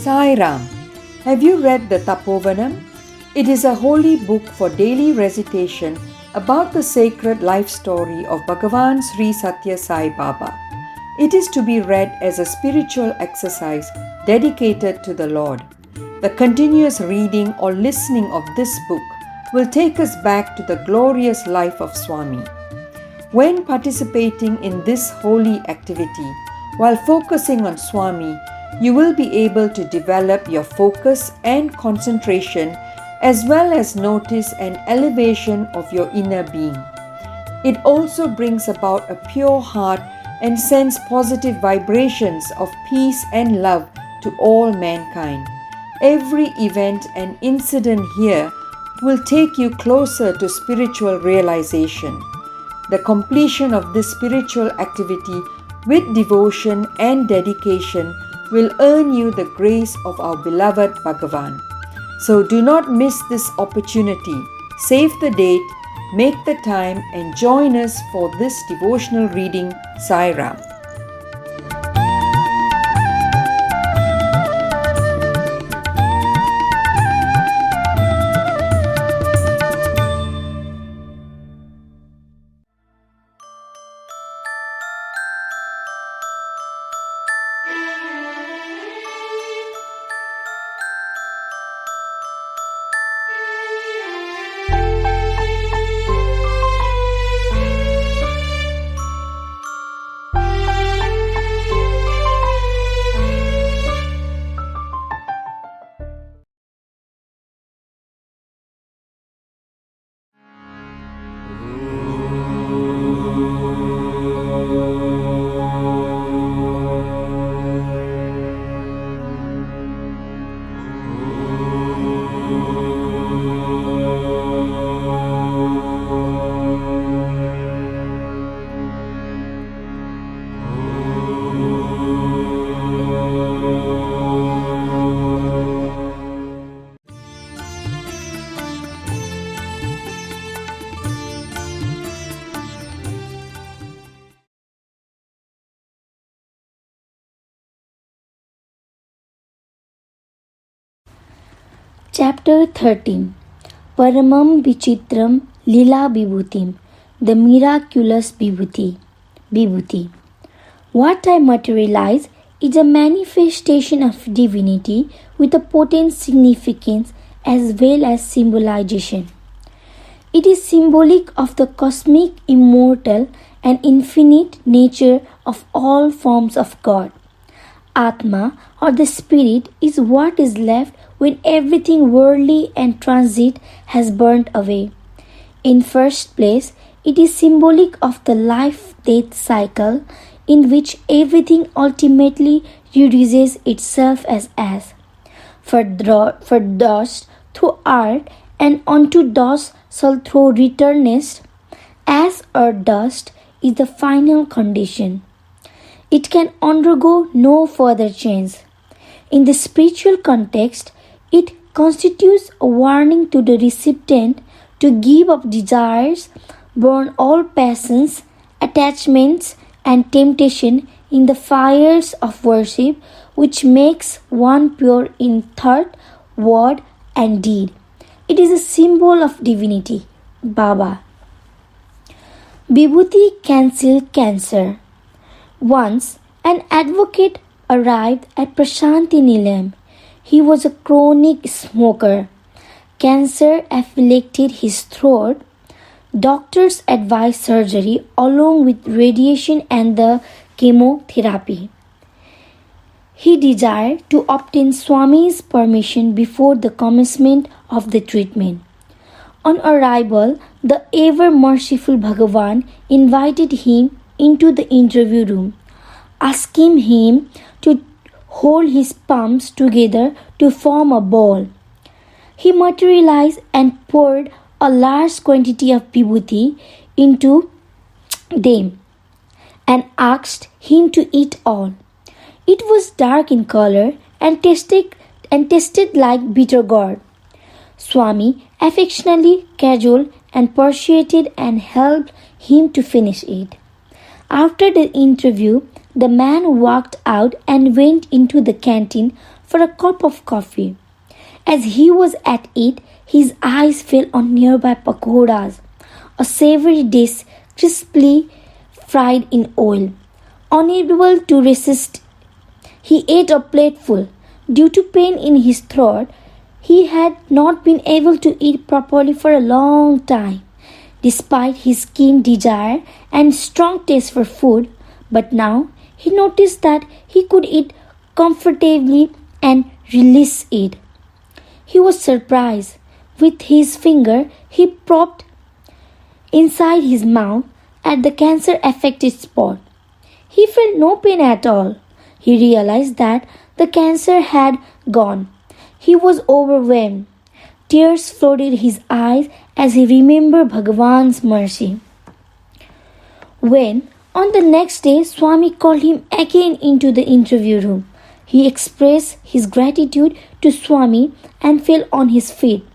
Sai Ram. Have you read the Tapovanam? It is a holy book for daily recitation about the sacred life story of Bhagavan Sri Sathya Sai Baba. It is to be read as a spiritual exercise dedicated to the Lord. The continuous reading or listening of this book will take us back to the glorious life of Swami. When participating in this holy activity, while focusing on Swami, you will be able to develop your focus and concentration as well as notice an elevation of your inner being. It also brings about a pure heart and sends positive vibrations of peace and love to all mankind. Every event and incident here will take you closer to spiritual realization. The completion of this spiritual activity with devotion and dedication will earn you the grace of our beloved Bhagavan. So do not miss this opportunity. Save the date, make the time, and join us for this devotional reading. Sai Ram. Chapter 13 Paramam Vichitram Lila Vibhutim, the miraculous Vibhuti. What I materialize is a manifestation of divinity with a potent significance as well as symbolization. It is symbolic of the cosmic, immortal, and infinite nature of all forms of God. Atma, or the spirit, is what is left when everything worldly and transit has burnt away. In first place, it is symbolic of the life-death cycle in which everything ultimately reduces itself as ash. For dust through earth and unto dust shall throw returnest, ash or dust is the final condition. It can undergo no further change. In the spiritual context, it constitutes a warning to the recipient to give up desires, burn all passions, attachments, and temptation in the fires of worship, which makes one pure in thought, word, and deed. It is a symbol of divinity, Baba. Vibhuti cancel cancer. Once, an advocate arrived at Prashanti Nilayam. He was a chronic smoker. Cancer afflicted his throat. Doctors advised surgery along with radiation and the chemotherapy. He desired to obtain Swami's permission before the commencement of the treatment. On arrival, the ever-merciful Bhagavan invited him into the interview room, asking him to hold his palms together to form a ball. He materialized and poured a large quantity of vibhuti into them and asked him to eat all. It was dark in color and tasted like bitter gourd. Swami affectionately cajoled and persuaded and helped him to finish it. After the interview, the man walked out and went into the canteen for a cup of coffee. As he was at it, his eyes fell on nearby pakoras, a savory dish crisply fried in oil. Unable to resist, he ate a plateful. Due to pain in his throat, he had not been able to eat properly for a long time, despite his keen desire and strong taste for food. But now he noticed that he could eat comfortably and release it. He was surprised. With his finger, he probed inside his mouth at the cancer-affected spot. He felt no pain at all. He realized that the cancer had gone. He was overwhelmed. Tears flooded his eyes as he remembered Bhagavan's mercy. When, on the next day, Swami called him again into the interview room, he expressed his gratitude to Swami and fell on his feet.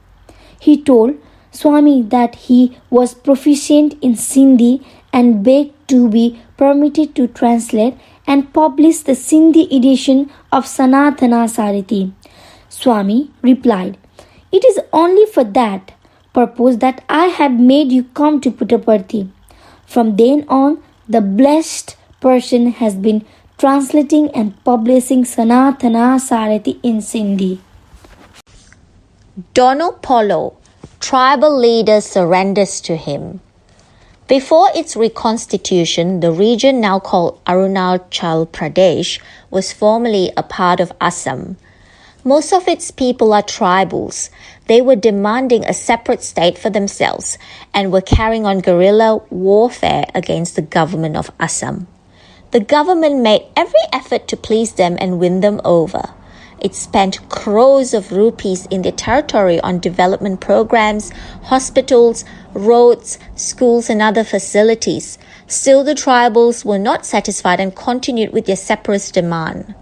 He told Swami that he was proficient in Sindhi and begged to be permitted to translate and publish the Sindhi edition of Sanatana Sariti. Swami replied, "It is only for that purpose that I have made you come to Puttaparthi." From then on, the blessed person has been translating and publishing Sanatana Sarati in Sindhi. Dono Polo, tribal leader surrenders to him. Before its reconstitution, the region now called Arunachal Pradesh was formerly a part of Assam. Most of its people are tribals. They were demanding a separate state for themselves and were carrying on guerrilla warfare against the government of Assam. The government made every effort to please them and win them over. It spent crores of rupees in their territory on development programs, hospitals, roads, schools, and other facilities. Still, the tribals were not satisfied and continued with their separatist demand.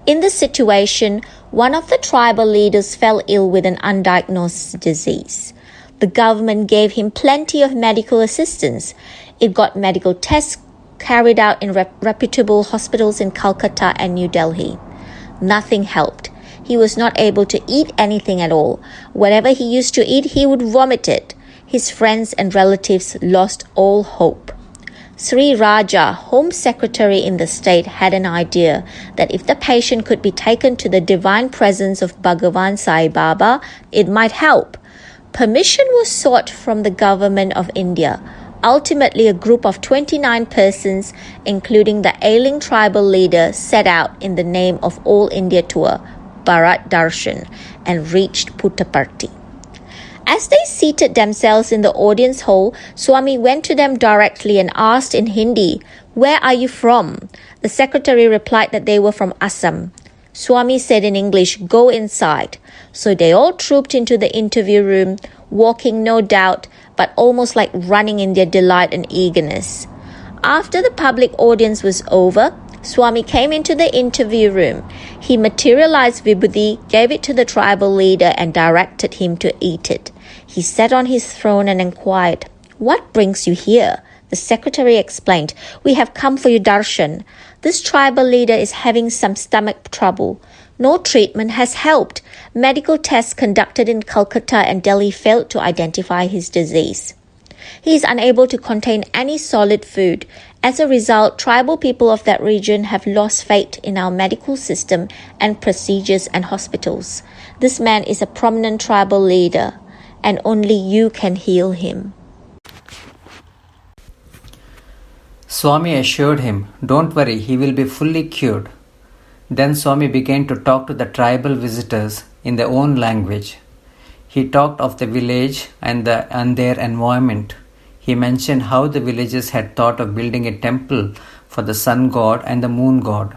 In this situation, one of the tribal leaders fell ill with an undiagnosed disease. The government gave him plenty of medical assistance. It got medical tests carried out in reputable hospitals in Calcutta and New Delhi. Nothing helped. He was not able to eat anything at all. Whatever he used to eat, he would vomit it. His friends and relatives lost all hope. Sri Raja, Home Secretary in the state, had an idea that if the patient could be taken to the divine presence of Bhagavan Sai Baba, it might help. Permission was sought from the government of India. Ultimately, a group of 29 persons, including the ailing tribal leader, set out in the name of All India Tour, Bharat Darshan, and reached Puttaparthi. As they seated themselves in the audience hall, Swami went to them directly and asked in Hindi, "Where are you from?" The secretary replied that they were from Assam. Swami said in English, "Go inside." So they all trooped into the interview room, walking no doubt, but almost like running in their delight and eagerness. After the public audience was over, Swami came into the interview room. He materialized vibhuti, gave it to the tribal leader, and directed him to eat it. He sat on his throne and inquired, "What brings you here?" The secretary explained, "We have come for your darshan. This tribal leader is having some stomach trouble. No treatment has helped. Medical tests conducted in Calcutta and Delhi failed to identify his disease. He is unable to contain any solid food. As a result, tribal people of that region have lost faith in our medical system and procedures and hospitals. This man is a prominent tribal leader, and only you can heal him." Swami assured him, "Don't worry, he will be fully cured." Then Swami began to talk to the tribal visitors in their own language. He talked of the village and their environment. He mentioned how the villagers had thought of building a temple for the sun god and the moon god.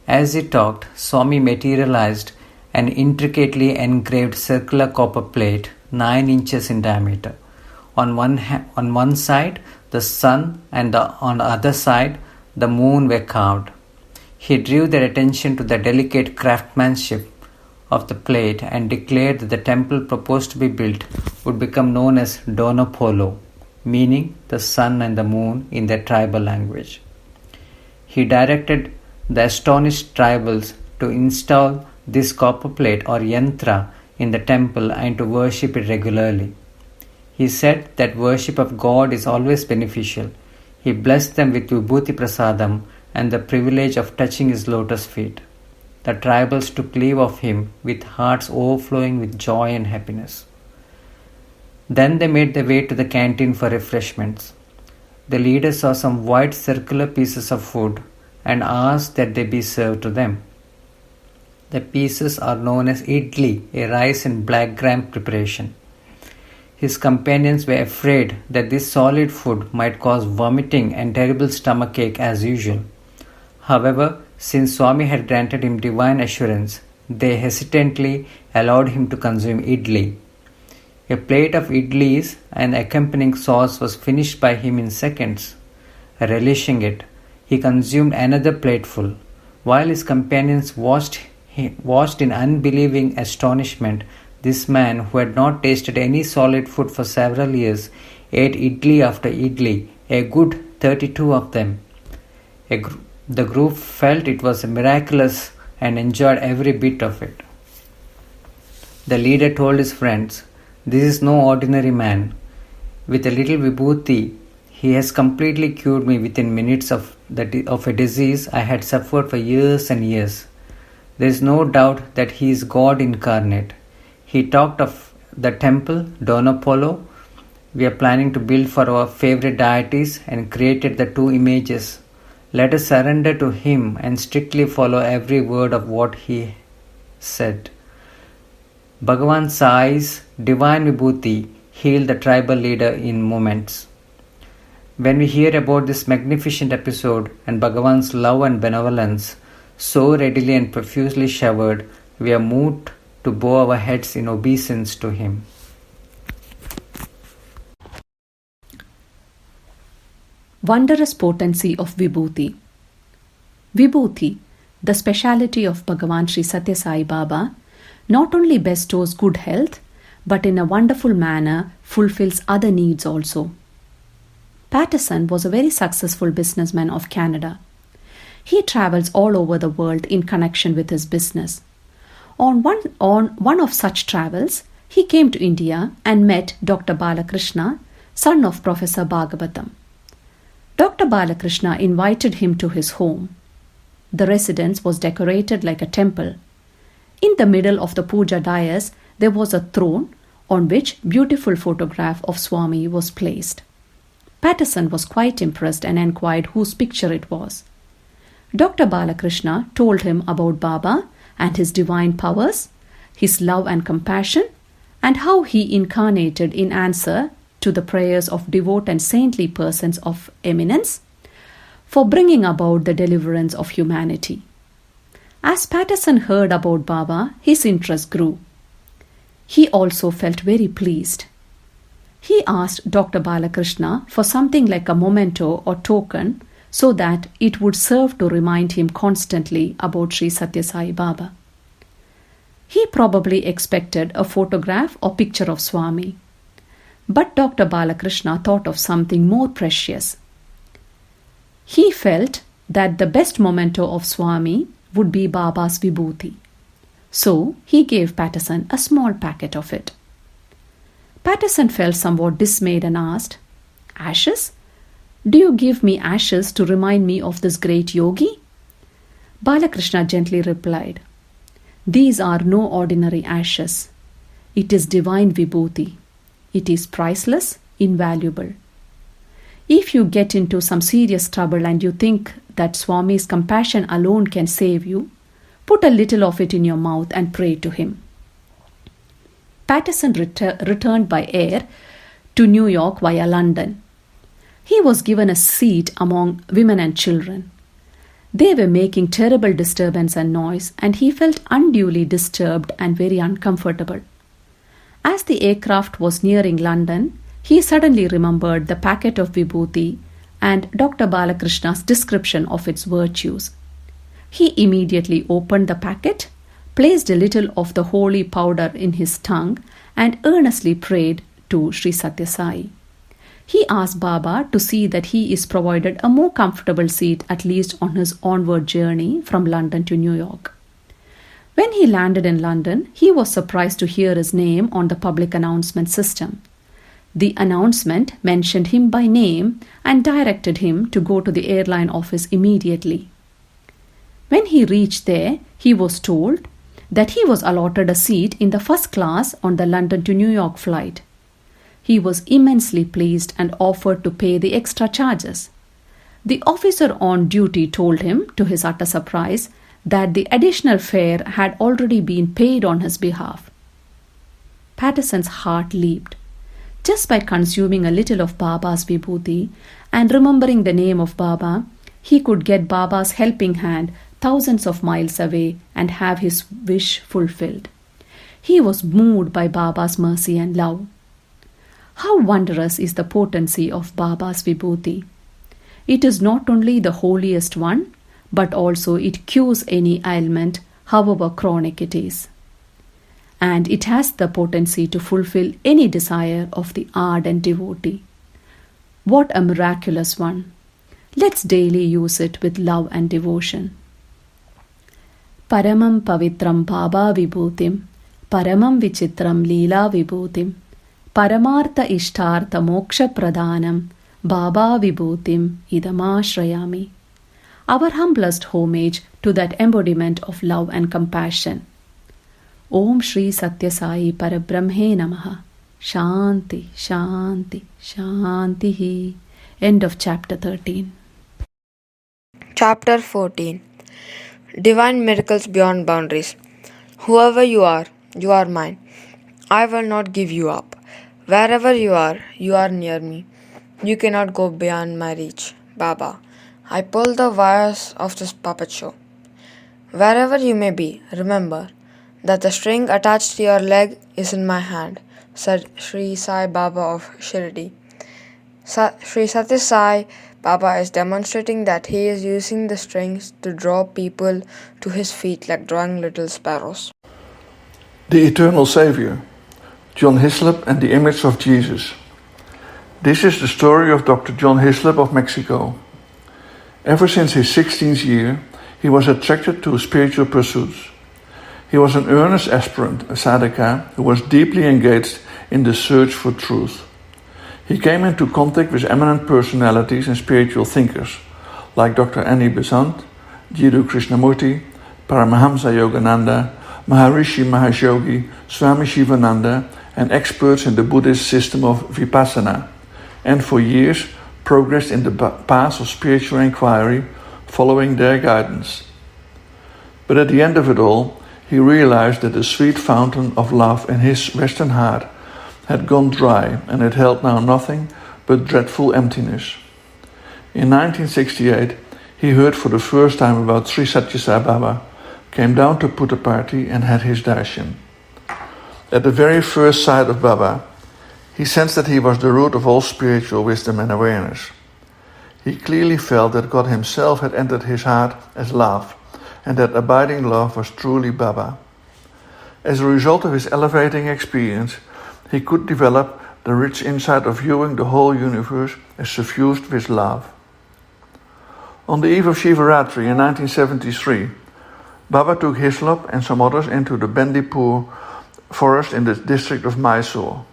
As he talked, Swami materialized an intricately engraved circular copper plate 9 inches in diameter. On one side, the sun, and on the other side, the moon were carved. He drew their attention to the delicate craftsmanship of the plate and declared that the temple proposed to be built would become known as Donopolo, meaning the sun and the moon in their tribal language. He directed the astonished tribals to install this copper plate or yantra in the temple and to worship it regularly. He said that worship of God is always beneficial. He blessed them with vibhuti prasadam and the privilege of touching his lotus feet. The tribals took leave of him with hearts overflowing with joy and happiness. Then they made their way to the canteen for refreshments. The leader saw some white circular pieces of food and asked that they be served to them. The pieces are known as idli, a rice and black gram preparation. His companions were afraid that this solid food might cause vomiting and terrible stomachache as usual. However, since Swami had granted him divine assurance, they hesitantly allowed him to consume idli. A plate of idlis and accompanying sauce was finished by him in seconds. Relishing it, he consumed another plateful. While his companions watched in unbelieving astonishment, this man, who had not tasted any solid food for several years, ate idli after idli, a good 32 of them. The group felt it was miraculous and enjoyed every bit of it. The leader told his friends, "This is no ordinary man. With a little vibhuti, he has completely cured me within minutes of a disease I had suffered for years and years. There is no doubt that he is God incarnate." He talked of the temple, Donopolo, we are planning to build for our favorite deities and created the two images. Let us surrender to him and strictly follow every word of what he said. Bhagavan Sai's divine vibhuti healed the tribal leader in moments. When we hear about this magnificent episode and Bhagavan's love and benevolence, so readily and profusely showered, we are moved to bow our heads in obeisance to him. Wondrous potency of vibhuti. Vibhuti, the speciality of Bhagavan Sri Sathya Sai Baba, not only bestows good health, but in a wonderful manner fulfills other needs also. Patterson was a very successful businessman of Canada. He travels all over the world in connection with his business. On one of such travels, he came to India and met Dr. Balakrishna, son of Professor Bhagavatam. Dr. Balakrishna invited him to his home. The residence was decorated like a temple. In the middle of the puja dais, there was a throne on which beautiful photograph of Swami was placed. Patterson was quite impressed and inquired whose picture it was. Dr. Balakrishna told him about Baba and his divine powers, his love and compassion, and how he incarnated in answer to the prayers of devout and saintly persons of eminence for bringing about the deliverance of humanity. As Patterson heard about Baba, his interest grew. He also felt very pleased. He asked Dr. Balakrishna for something like a memento or token so that it would serve to remind him constantly about Sri Sathya Sai Baba. He probably expected a photograph or picture of Swami. But Dr. Balakrishna thought of something more precious. He felt that the best memento of Swami would be Baba's vibhuti. So he gave Patterson a small packet of it. Patterson felt somewhat dismayed and asked, "Ashes? Do you give me ashes to remind me of this great yogi?" Balakrishna gently replied, "These are no ordinary ashes. It is divine vibhuti. It is priceless, invaluable. If you get into some serious trouble and you think that Swami's compassion alone can save you, put a little of it in your mouth and pray to him." Patterson returned by air to New York via London. He was given a seat among women and children. They were making terrible disturbance and noise, and he felt unduly disturbed and very uncomfortable. As the aircraft was nearing London, he suddenly remembered the packet of vibhuti and Dr. Balakrishna's description of its virtues. He immediately opened the packet, placed a little of the holy powder in his tongue, and earnestly prayed to Sri Sathya Sai. He asked Baba to see that he is provided a more comfortable seat at least on his onward journey from London to New York. When he landed in London, he was surprised to hear his name on the public announcement system. The announcement mentioned him by name and directed him to go to the airline office immediately. When he reached there, he was told that he was allotted a seat in the first class on the London to New York flight. He was immensely pleased and offered to pay the extra charges. The officer on duty told him, to his utter surprise, that the additional fare had already been paid on his behalf. Patterson's heart leaped. Just by consuming a little of Baba's vibhuti and remembering the name of Baba, he could get Baba's helping hand thousands of miles away and have his wish fulfilled. He was moved by Baba's mercy and love. How wondrous is the potency of Baba's vibhuti! It is not only the holiest one, but also it cures any ailment, however chronic it is. And it has the potency to fulfill any desire of the ardent devotee. What a miraculous one! Let's daily use it with love and devotion. Paramam pavitram Baba vibhutim, paramam vichitram leela vibhutim, paramartha ishtartha moksha pradhanam, Baba vibhutim idamashrayami. Our humblest homage to that embodiment of love and compassion. Om Shri Sathya Sai Parabrahme Namaha. Shanti, Shanti, Shanti. End of chapter 13. Chapter 14. Divine Miracles Beyond Boundaries. Whoever you are mine. I will not give you up. Wherever you are near me. You cannot go beyond my reach. Baba, I pull the wires of this puppet show. Wherever you may be, remember that the string attached to your leg is in my hand, said Sri Sai Baba of Shirdi. Sri Sathya Sai Baba is demonstrating that he is using the strings to draw people to his feet like drawing little sparrows. The Eternal Savior, John Hislop and the Image of Jesus. This is the story of Dr. John Hislop of Mexico. Ever since his 16th year, he was attracted to spiritual pursuits. He was an earnest aspirant, a sadhaka, who was deeply engaged in the search for truth. He came into contact with eminent personalities and spiritual thinkers, like Dr. Annie Besant, Jiddu Krishnamurti, Paramahamsa Yogananda, Maharishi Mahesh Yogi, Swami Shivananda, and experts in the Buddhist system of Vipassana, and for years progressed in the path of spiritual inquiry, following their guidance. But at the end of it all, he realized that the sweet fountain of love in his Western heart had gone dry, and it held now nothing but dreadful emptiness. In 1968, he heard for the first time about Sri Sathya Sai Baba, came down to Puttaparthi and had his darshan. At the very first sight of Baba, he sensed that he was the root of all spiritual wisdom and awareness. He clearly felt that God himself had entered his heart as love, and that abiding love was truly Baba. As a result of his elevating experience, he could develop the rich insight of viewing the whole universe as suffused with love. On the eve of Shivaratri in 1973, Baba took Hislop and some others into the Bandipur forest in the district of Mysore.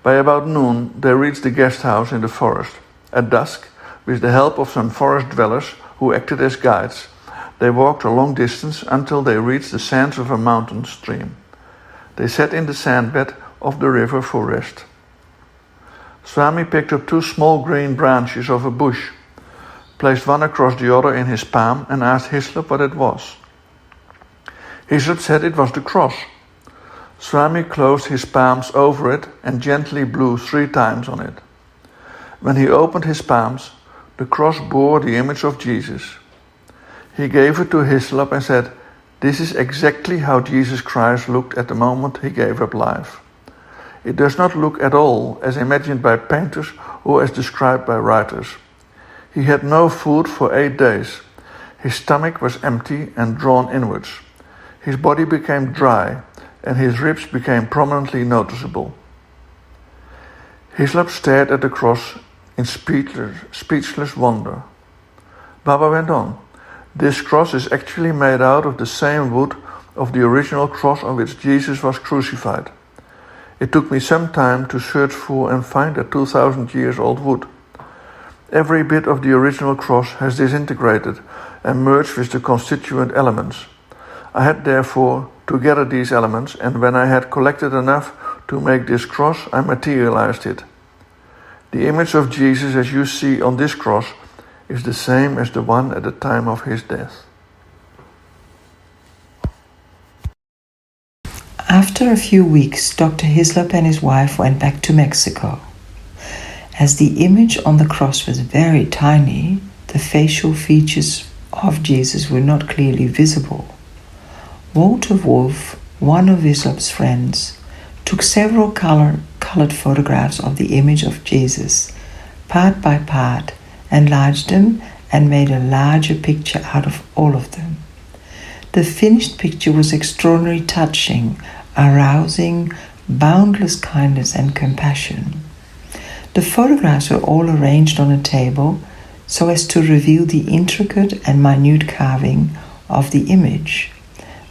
By about noon, they reached the guest house in the forest. At dusk, with the help of some forest dwellers who acted as guides, they walked a long distance until they reached the sands of a mountain stream. They sat in the sandbed of the river for rest. Swami picked up 2 small green branches of a bush, placed one across the other in his palm, and asked Hislop what it was. Hislop said it was the cross. Swami closed his palms over it and gently blew 3 times on it. When he opened his palms, the cross bore the image of Jesus. He gave it to Hislop and said, "This is exactly how Jesus Christ looked at the moment he gave up life. It does not look at all as imagined by painters or as described by writers. He had no food for 8 days. His stomach was empty and drawn inwards. His body became dry, and his ribs became prominently noticeable." Hislop stared at the cross in speechless wonder. Baba went on, "This cross is actually made out of the same wood of the original cross on which Jesus was crucified. It took me some time to search for and find that 2,000 years old wood. Every bit of the original cross has disintegrated and merged with the constituent elements. I had therefore to gather these elements, and when I had collected enough to make this cross, I materialized it. The image of Jesus as you see on this cross is the same as the one at the time of his death. After a few weeks, Dr. Hislop and his wife went back to Mexico. As the image on the cross was very tiny, the facial features of Jesus were not clearly visible. Walter Wolf, one of Hislop's friends, took several colored photographs of the image of Jesus, part by part, enlarged them and made a larger picture out of all of them. The finished picture was extraordinarily touching, arousing boundless kindness and compassion. The photographs were all arranged on a table so as to reveal the intricate and minute carving of the image.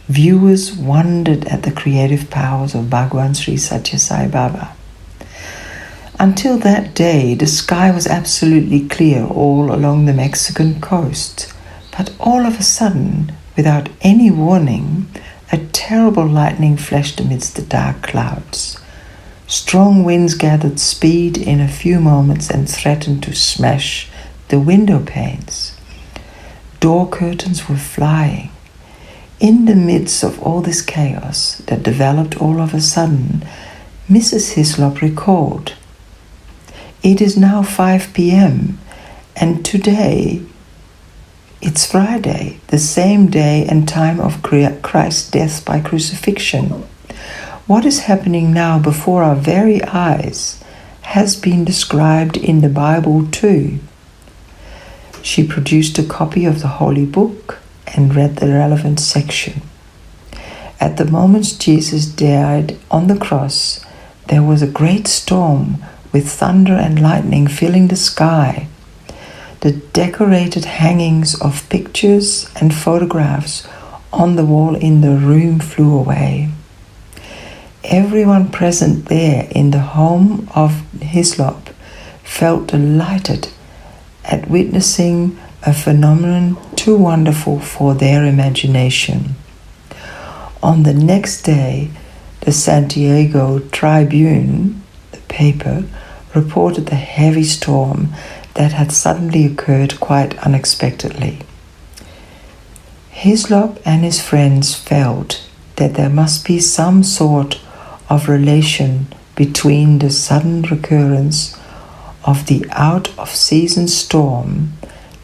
Viewers wondered at the creative powers of Bhagwan Sri Sathya Sai Baba. Until that day, the sky was absolutely clear all along the Mexican coast, but all of a sudden, without any warning, a terrible lightning flashed amidst the dark clouds. Strong winds gathered speed in a few moments and threatened to smash the window panes. Door curtains were flying. In the midst of all this chaos that developed all of a sudden, Mrs. Hislop recalled, "It is now 5 p.m. and today it's Friday, the same day and time of Christ's death by crucifixion. What is happening now before our very eyes has been described in the Bible too." She produced a copy of the Holy Book and read the relevant section. At the moment Jesus died on the cross, there was a great storm with thunder and lightning filling the sky. The decorated hangings of pictures and photographs on the wall in the room flew away. Everyone present there in the home of Hislop felt delighted at witnessing a phenomenon too wonderful for their imagination. On the next day, the Santiago Tribune, the paper, reported the heavy storm that had suddenly occurred quite unexpectedly. Hislop and his friends felt that there must be some sort of relation between the sudden recurrence of the out-of-season storm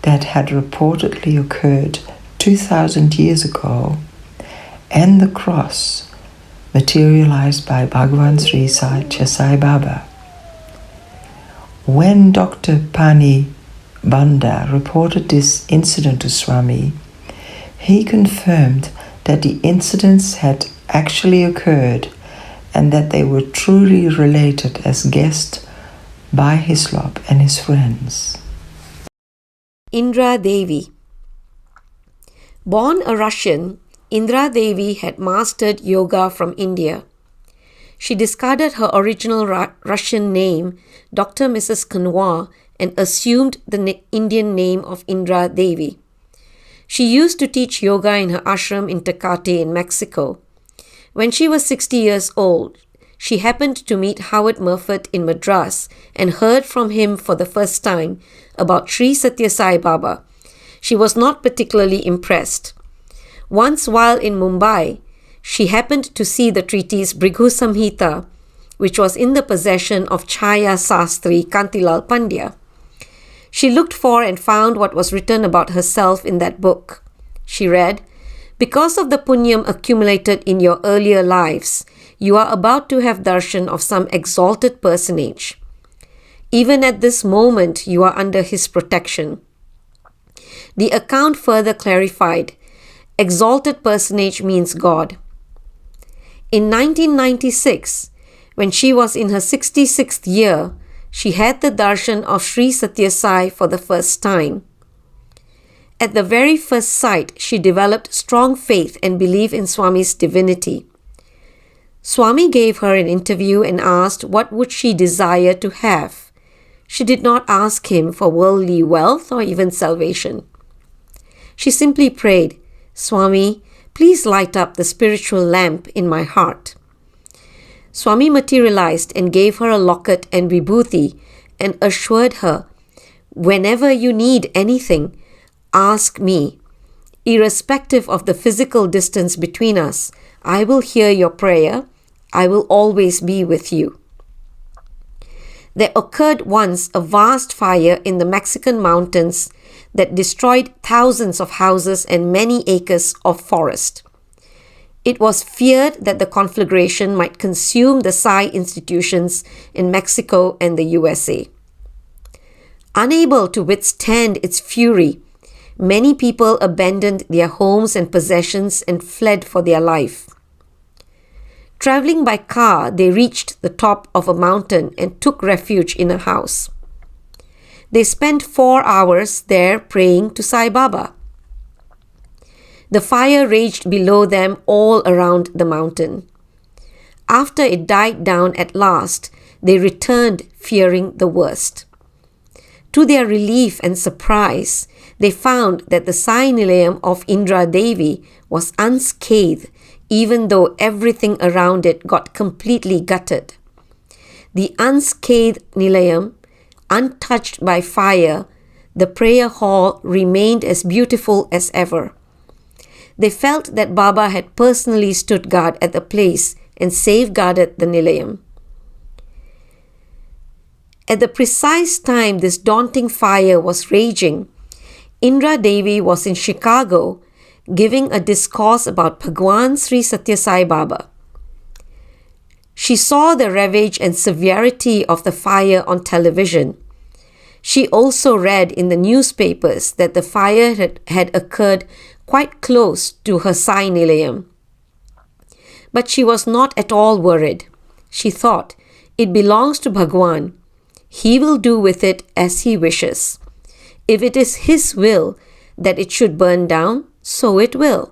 that had reportedly occurred 2,000 years ago and the cross materialized by Bhagwan Sri Sathya Sai Baba. When Dr. Pani Banda reported this incident to Swami, he confirmed that the incidents had actually occurred and that they were truly related as guessed by Hislop and his friends. Indra Devi. Born a Russian, Indra Devi had mastered yoga from India. She discarded her original Russian name, Dr. Mrs. Kanwar, and assumed the Indian name of Indra Devi. She used to teach yoga in her ashram in Tecate in Mexico. When she was 60 years old, she happened to meet Howard Murphy in Madras and heard from him for the first time about Sri Sathya Sai Baba. She was not particularly impressed. Once while in Mumbai, she happened to see the treatise Bhrigu Samhita, which was in the possession of Chaya Sastri Kantilal Pandya. She looked for and found what was written about herself in that book. She read, "Because of the punyam accumulated in your earlier lives, you are about to have darshan of some exalted personage. Even at this moment, you are under his protection." The account further clarified, exalted personage means God. In 1996, when she was in her 66th year, she had the darshan of Sri Sathya Sai for the first time. At the very first sight, she developed strong faith and belief in Swami's divinity. Swami gave her an interview and asked what would she desire to have. She did not ask him for worldly wealth or even salvation. She simply prayed, "Swami, please light up the spiritual lamp in my heart." Swami materialized and gave her a locket and vibhuti and assured her, "Whenever you need anything, ask me. Irrespective of the physical distance between us, I will hear your prayer. I will always be with you." There occurred once a vast fire in the Mexican mountains that destroyed thousands of houses and many acres of forest. It was feared that the conflagration might consume the SAI institutions in Mexico and the USA. Unable to withstand its fury, many people abandoned their homes and possessions and fled for their life. Traveling by car, they reached the top of a mountain and took refuge in a house. They spent 4 hours there praying to Sai Baba. The fire raged below them all around the mountain. After it died down at last, they returned fearing the worst. To their relief and surprise, they found that the Sai Nilayam of Indra Devi was unscathed, even though everything around it got completely gutted. The unscathed Nilayam, untouched by fire, the prayer hall remained as beautiful as ever. They felt that Baba had personally stood guard at the place and safeguarded the Nilayam. At the precise time this daunting fire was raging, Indra Devi was in Chicago giving a discourse about Bhagwan Sri Sathya Sai Baba. She saw the ravage and severity of the fire on television. She also read in the newspapers that the fire had occurred quite close to her Sai Nilayam. But she was not at all worried. She thought, "It belongs to Bhagwan. He will do with it as he wishes. If it is his will that it should burn down, so it will."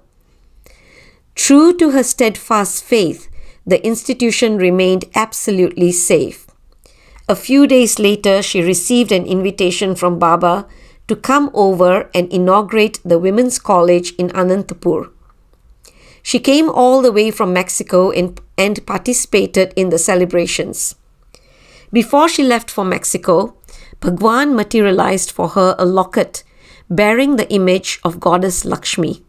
True to her steadfast faith, the institution remained absolutely safe. A few days later, she received an invitation from Baba to come over and inaugurate the Women's College in Anantapur. She came all the way from Mexico and participated in the celebrations. Before she left for Mexico, Bhagwan materialized for her a locket bearing the image of Goddess Lakshmi.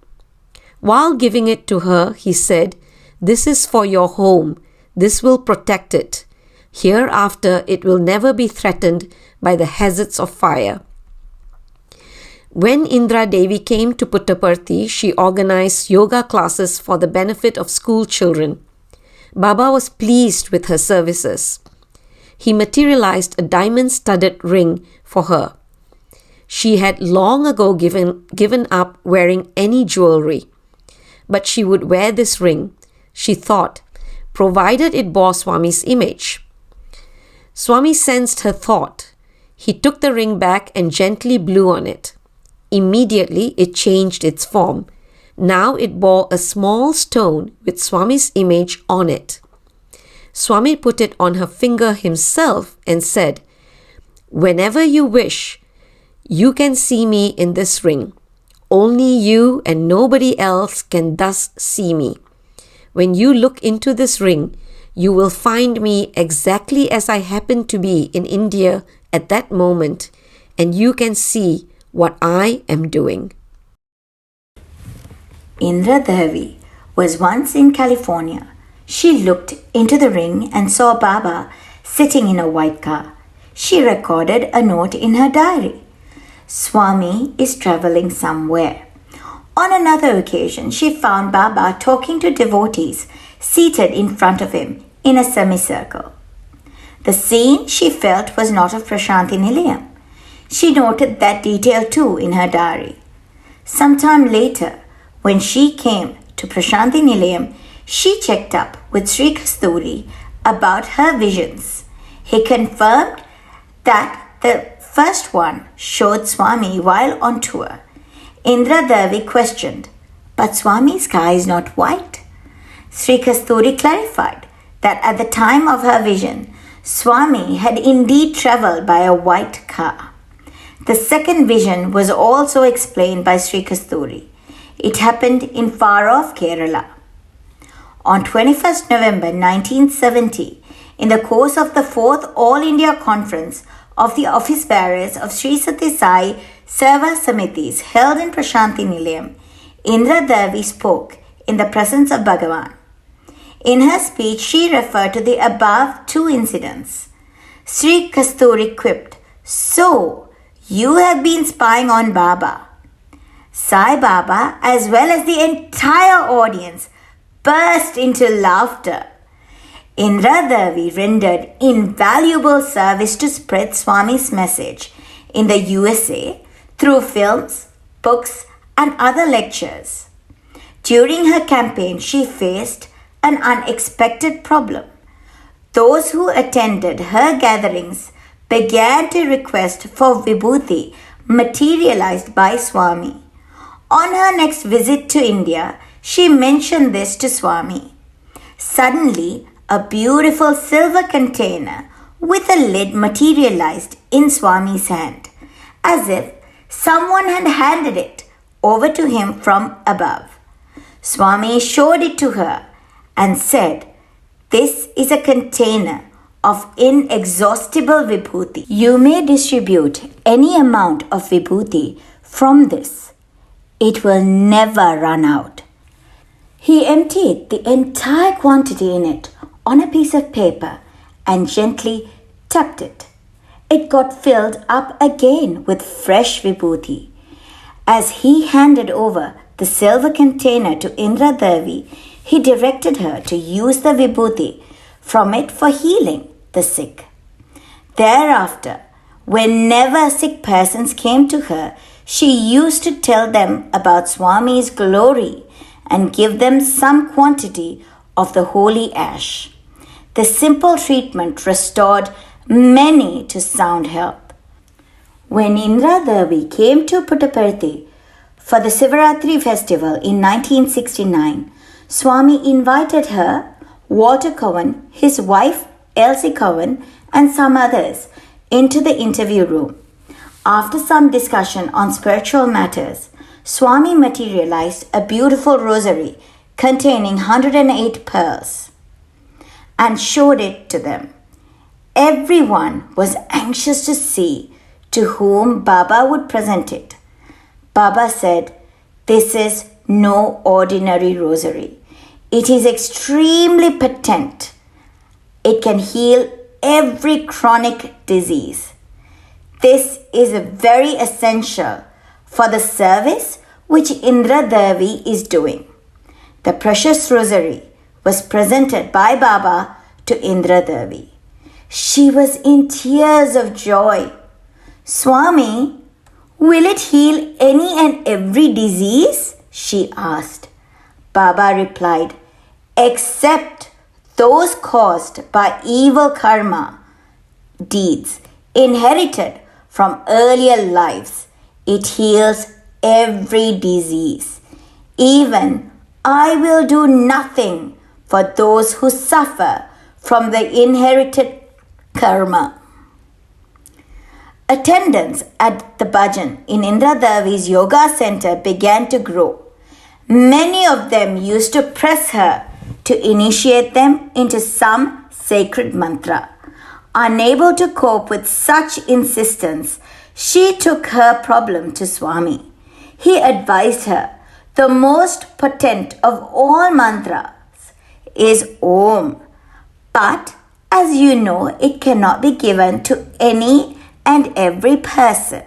While giving it to her, he said, "This is for your home. This will protect it. Hereafter, it will never be threatened by the hazards of fire." When Indra Devi came to Puttaparthi, she organized yoga classes for the benefit of school children. Baba was pleased with her services. He materialized a diamond-studded ring for her. She had long ago given up wearing any jewelry, but she would wear this ring, she thought, provided it bore Swami's image. Swami sensed her thought. He took the ring back and gently blew on it. Immediately, it changed its form. Now it bore a small stone with Swami's image on it. Swami put it on her finger himself and said, "Whenever you wish, you can see me in this ring. Only you and nobody else can thus see me. When you look into this ring, you will find me exactly as I happen to be in India at that moment, and you can see what I am doing." Indra Devi was once in California. She looked into the ring and saw Baba sitting in a white car. She recorded a note in her diary. Swami is traveling somewhere. On another occasion, she found Baba talking to devotees seated in front of him in a semicircle. The scene she felt was not of Prashanthi Nilayam. She noted that detail too in her diary. Sometime later, when she came to Prashanthi Nilayam, she checked up with Sri Kasturi about her visions. He confirmed that the first one showed Swami while on tour. Indra Devi questioned, "But Swami's sky is not white." Sri Kasturi clarified that at the time of her vision, Swami had indeed travelled by a white car. The second vision was also explained by Sri Kasturi. It happened in far-off Kerala. On 21st November 1970, in the course of the 4th All India Conference of the Office Bearers of Sri Sathya Sai Seva Samitis held in Prashanti Nilayam, Indra Devi spoke in the presence of Bhagavan. In her speech, she referred to the above two incidents. Sri Kasturi quipped, "So, you have been spying on Baba." Sai Baba, as well as the entire audience, burst into laughter. Indra Devi rendered invaluable service to spread Swami's message in the USA through films, books, and other lectures. During her campaign, she faced an unexpected problem. Those who attended her gatherings began to request for vibhuti materialized by Swami. On her next visit to India, she mentioned this to Swami. Suddenly, a beautiful silver container with a lid materialized in Swami's hand, as if someone had handed it over to him from above. Swami showed it to her and said, "This is a container of inexhaustible vibhuti. You may distribute any amount of vibhuti from this. It will never run out." He emptied the entire quantity in it on a piece of paper and gently tapped it. It got filled up again with fresh vibhuti. As he handed over the silver container to Indra Devi, he directed her to use the vibhuti from it for healing the sick. Thereafter, whenever sick persons came to her, she used to tell them about Swami's glory and give them some quantity of the holy ash. The simple treatment restored many to sound health. When Indra Devi came to Puttaparthi for the Sivaratri festival in 1969, Swami invited her, Walter Cowan, his wife Elsie Cowan, and some others into the interview room. After some discussion on spiritual matters, Swami materialized a beautiful rosary containing 108 pearls and showed it to them. Everyone was anxious to see to whom Baba would present it. Baba said, "This is no ordinary rosary. It is extremely potent. It can heal every chronic disease. This is very essential for the service which Indra Devi is doing." The precious rosary was presented by Baba to Indra Devi. She was in tears of joy. "Swami, will it heal any and every disease?" she asked. Baba replied, "Except those caused by evil karma deeds inherited from earlier lives. It heals every disease. Even I will do nothing for those who suffer from the inherited karma." Attendance at the bhajan in Indra Devi's yoga center began to grow. Many of them used to press her to initiate them into some sacred mantra. Unable to cope with such insistence, she took her problem to Swami. He advised her, "The most potent of all mantras is Om. But, as you know, it cannot be given to any and every person.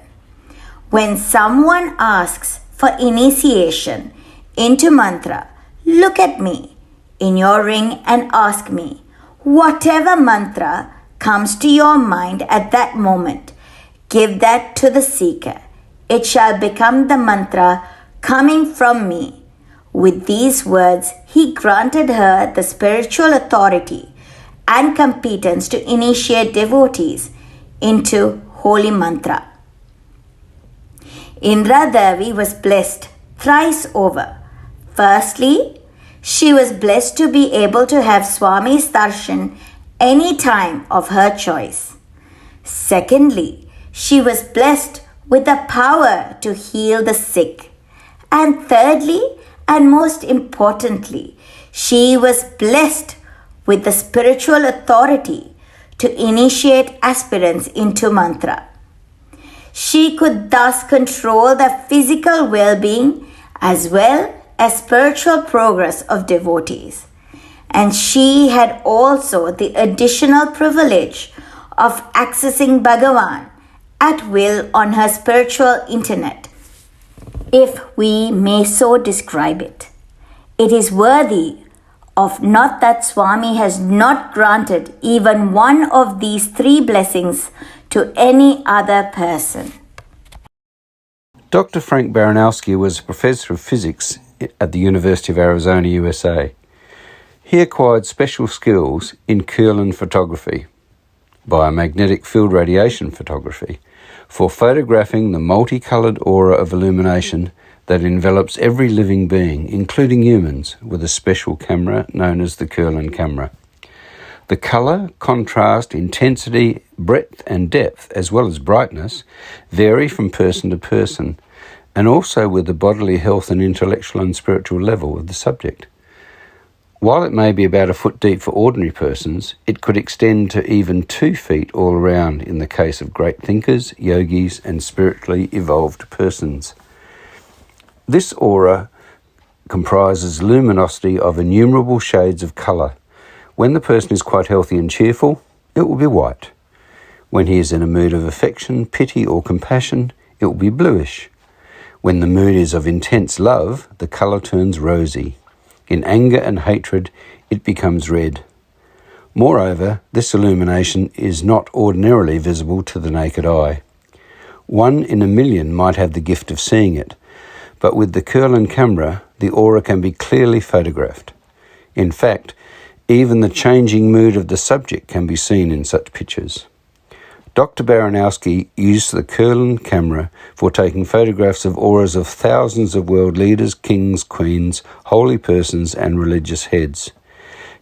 When someone asks for initiation into mantra, look at me in your ring and ask me, whatever mantra comes to your mind at that moment, give that to the seeker. It shall become the mantra coming from me." With these words, he granted her the spiritual authority and competence to initiate devotees into holy mantra. Indra Devi was blessed thrice over. Firstly, she was blessed to be able to have Swami's darshan any time of her choice. Secondly, she was blessed with the power to heal the sick. And thirdly, and most importantly, she was blessed with the spiritual authority to initiate aspirants into mantra. She could thus control the physical well-being as well as spiritual progress of devotees. And she had also the additional privilege of accessing Bhagavan at will on her spiritual internet, if we may so describe it. It is worthy of note that Swami has not granted even one of these three blessings to any other person. Dr. Frank Baranowski was a professor of physics at the University of Arizona, USA. He acquired special skills in Kirlian photography, biomagnetic field radiation photography, for photographing the multicoloured aura of illumination that envelops every living being, including humans, with a special camera known as the Kirlian camera. The colour, contrast, intensity, breadth and depth, as well as brightness, vary from person to person, and also with the bodily health and intellectual and spiritual level of the subject. While it may be about a foot deep for ordinary persons, it could extend to even 2 feet all around in the case of great thinkers, yogis, and spiritually evolved persons. This aura comprises luminosity of innumerable shades of colour. When the person is quite healthy and cheerful, it will be white. When he is in a mood of affection, pity or compassion, it will be bluish. When the mood is of intense love, the colour turns rosy. In anger and hatred, it becomes red. Moreover, this illumination is not ordinarily visible to the naked eye. 1 in a million might have the gift of seeing it, but with the Kirlian camera, the aura can be clearly photographed. In fact, even the changing mood of the subject can be seen in such pictures. Dr. Baranowski used the Kirlian camera for taking photographs of auras of thousands of world leaders, kings, queens, holy persons and religious heads.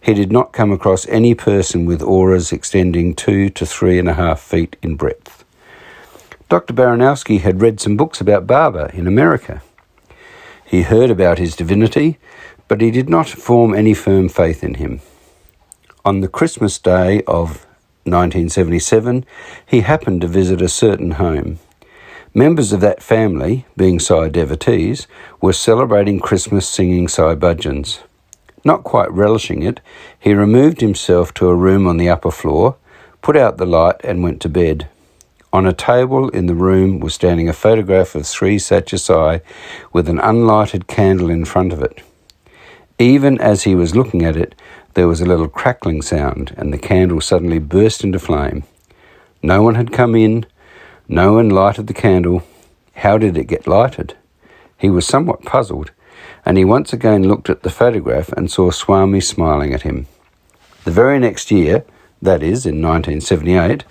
He did not come across any person with auras extending 2 to 3.5 feet in breadth. Dr. Baranowski had read some books about Baba in America. He heard about his divinity, but he did not form any firm faith in him. On the Christmas day of 1977, he happened to visit a certain home. Members of that family, being Sai devotees, were celebrating Christmas singing Sai bhajans. Not quite relishing it, he removed himself to a room on the upper floor, put out the light and went to bed. On a table in the room was standing a photograph of Sri Sathya Sai with an unlighted candle in front of it. Even as he was looking at it, there was a little crackling sound and the candle suddenly burst into flame. No one had come in, no one lighted the candle. How did it get lighted? He was somewhat puzzled, and he once again looked at the photograph and saw Swami smiling at him. The very next year, that is, in 1978,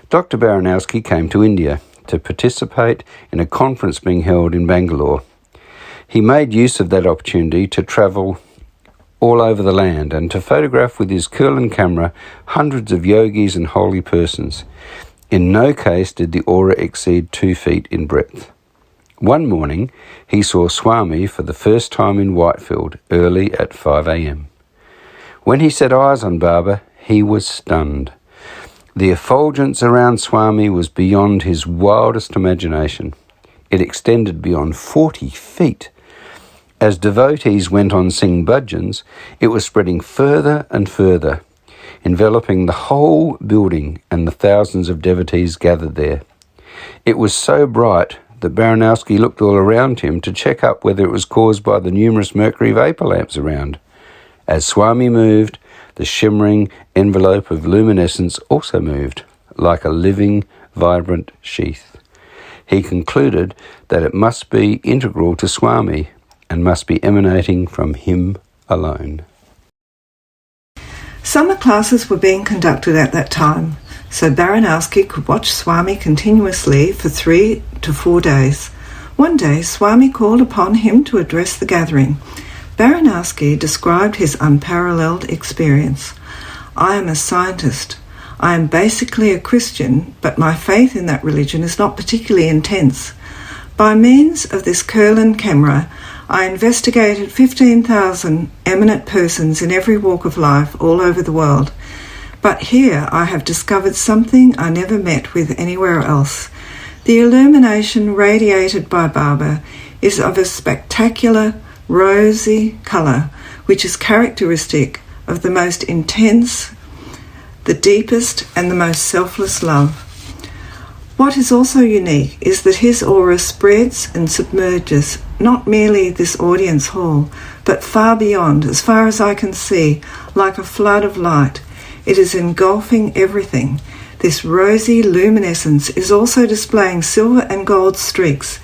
Dr. Baranowski came to India to participate in a conference being held in Bangalore. He made use of that opportunity to travel all over the land and to photograph with his Kirlian camera hundreds of yogis and holy persons. In no case did the aura exceed 2 feet in breadth. One morning, he saw Swami for the first time in Whitefield, early at 5 a.m. When he set eyes on Baba, he was stunned. The effulgence around Swami was beyond his wildest imagination. It extended beyond 40 feet. As devotees went on singing bhajans, it was spreading further and further, enveloping the whole building and the thousands of devotees gathered there. It was so bright that Baranowski looked all around him to check up whether it was caused by the numerous mercury vapour lamps around. As Swami moved, the shimmering envelope of luminescence also moved, like a living, vibrant sheath. He concluded that it must be integral to Swami and must be emanating from him alone. Summer classes were being conducted at that time, so Baranowski could watch Swami continuously for 3 to 4 days, One day, Swami called upon him to address the gathering. Baranowski described his unparalleled experience. "I am a scientist. I am basically a Christian, but my faith in that religion is not particularly intense. By means of this Kurlan camera, I investigated 15,000 eminent persons in every walk of life all over the world. But here I have discovered something I never met with anywhere else. The illumination radiated by Baba is of a spectacular rosy colour, which is characteristic of the most intense, the deepest and the most selfless love. What is also unique is that his aura spreads and submerges not merely this audience hall, but far beyond, as far as I can see, like a flood of light. It is engulfing everything. This rosy luminescence is also displaying silver and gold streaks,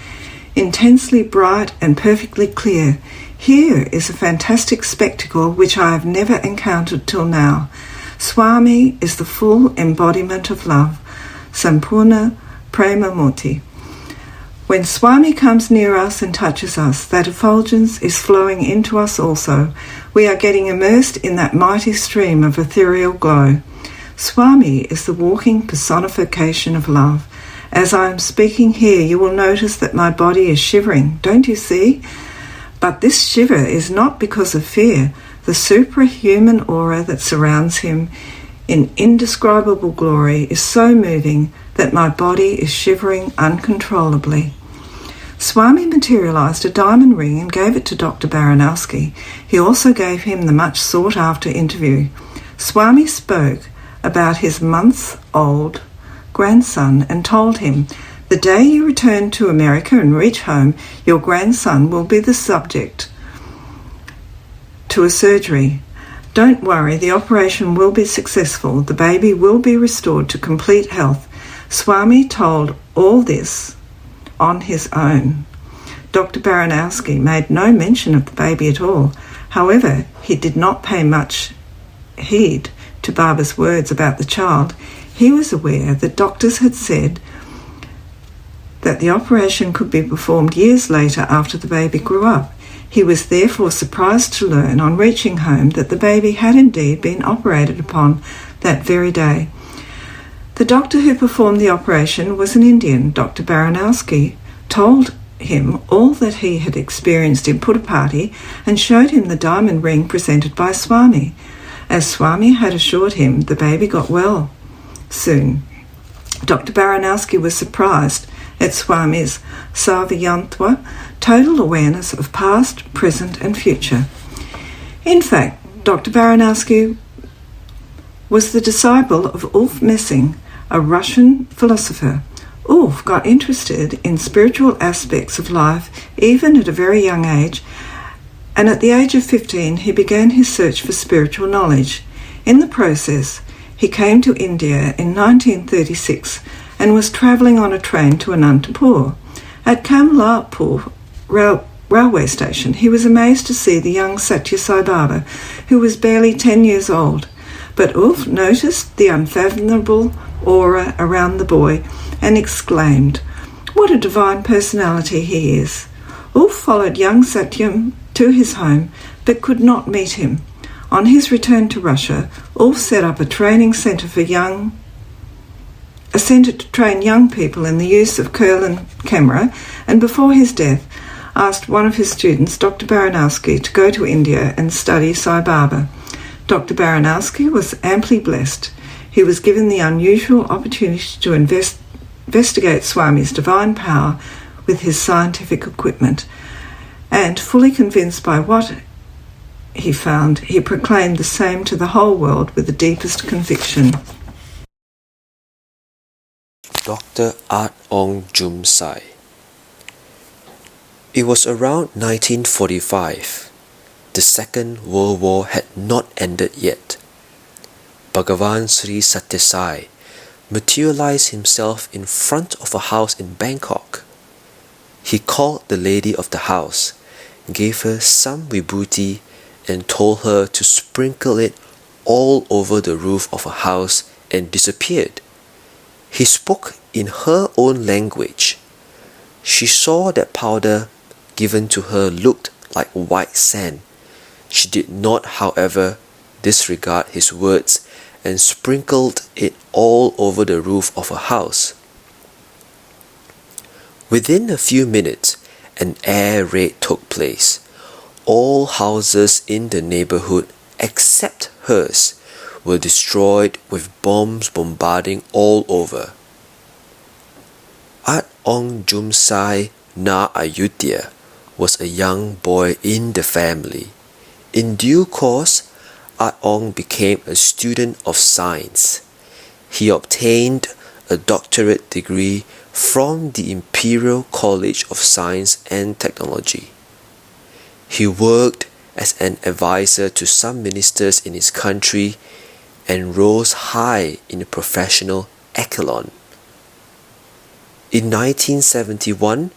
intensely bright and perfectly clear. Here is a fantastic spectacle which I have never encountered till now. Swami is the full embodiment of love, Sampurna Prema Murti. When Swami comes near us and touches us, that effulgence is flowing into us also. We are getting immersed in that mighty stream of ethereal glow. Swami is the walking personification of love. As I am speaking here, you will notice that my body is shivering. Don't you see? But this shiver is not because of fear. The superhuman aura that surrounds him in indescribable glory is so moving that my body is shivering uncontrollably. Swami materialized a diamond ring and gave it to Dr. Baranowski. He also gave him the much sought-after interview. Swami spoke about his month-old grandson and told him, "The day you return to America and reach home, your grandson will be the subject to a surgery. Don't worry, the operation will be successful. The baby will be restored to complete health." Swami told all this on his own. Dr. Baranowski made no mention of the baby at all. However, he did not pay much heed to Baba's words about the child. He was aware that doctors had said that the operation could be performed years later after the baby grew up. He was therefore surprised to learn on reaching home that the baby had indeed been operated upon that very day. The doctor who performed the operation was an Indian. Dr. Baranowski told him all that he had experienced in Puttaparthi and showed him the diamond ring presented by Swami. As Swami had assured him, the baby got well soon. Dr. Baranowski was surprised at Swami's Sarvayantva, total awareness of past, present and future. In fact, Dr. Baranowski was the disciple of Ulf Messing, a Russian philosopher. Ulf got interested in spiritual aspects of life even at a very young age, and at the age of 15 he began his search for spiritual knowledge. In the process, he came to India in 1936 and was travelling on a train to Anantapur. At Kamlarpur railway station, he was amazed to see the young Sathya Sai Baba, who was barely 10 years old. But Ulf noticed the unfathomable aura around the boy and exclaimed, "What a divine personality he is!" Ulf followed young Satyam to his home, but could not meet him. On his return to Russia, Ulf set up a training centre to train young people in the use of Kurlan camera, and before his death, asked one of his students, Dr. Baranowski, to go to India and study Sai Baba. Dr. Baranowski was amply blessed. He was given the unusual opportunity to investigate Swami's divine power with his scientific equipment, and fully convinced by what he found, he proclaimed the same to the whole world with the deepest conviction. Dr. Art Ong Jum Sai. It was around 1945. The Second World War had not ended yet. Bhagavan Sri Sathya Sai materialized himself in front of a house in Bangkok. He called the lady of the house, gave her some vibhuti and told her to sprinkle it all over the roof of a house and disappeared. He spoke in her own language. She saw that powder given to her looked like white sand. She did not, however, disregard his words and sprinkled it all over the roof of her house. Within a few minutes, an air raid took place. All houses in the neighborhood, except hers, were destroyed with bombs bombarding all over. At Ong Jumsai Na Ayutthaya was a young boy in the family. In due course, At Ong became a student of science. He obtained a doctorate degree from the Imperial College of Science and Technology. He worked as an advisor to some ministers in his country and rose high in the professional echelon. In 1971,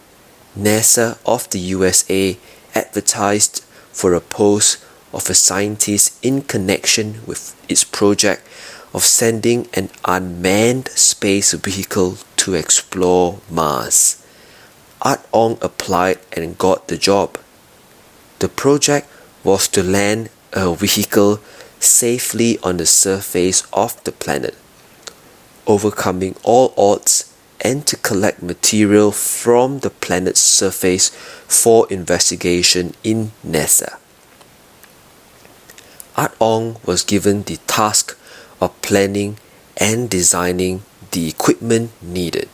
NASA of the USA advertised for a post of a scientist in connection with its project of sending an unmanned space vehicle to explore Mars. At Ong applied and got the job. The project was to land a vehicle safely on the surface of the planet, overcoming all odds, and to collect material from the planet's surface for investigation in NASA. At Ong was given the task of planning and designing the equipment needed.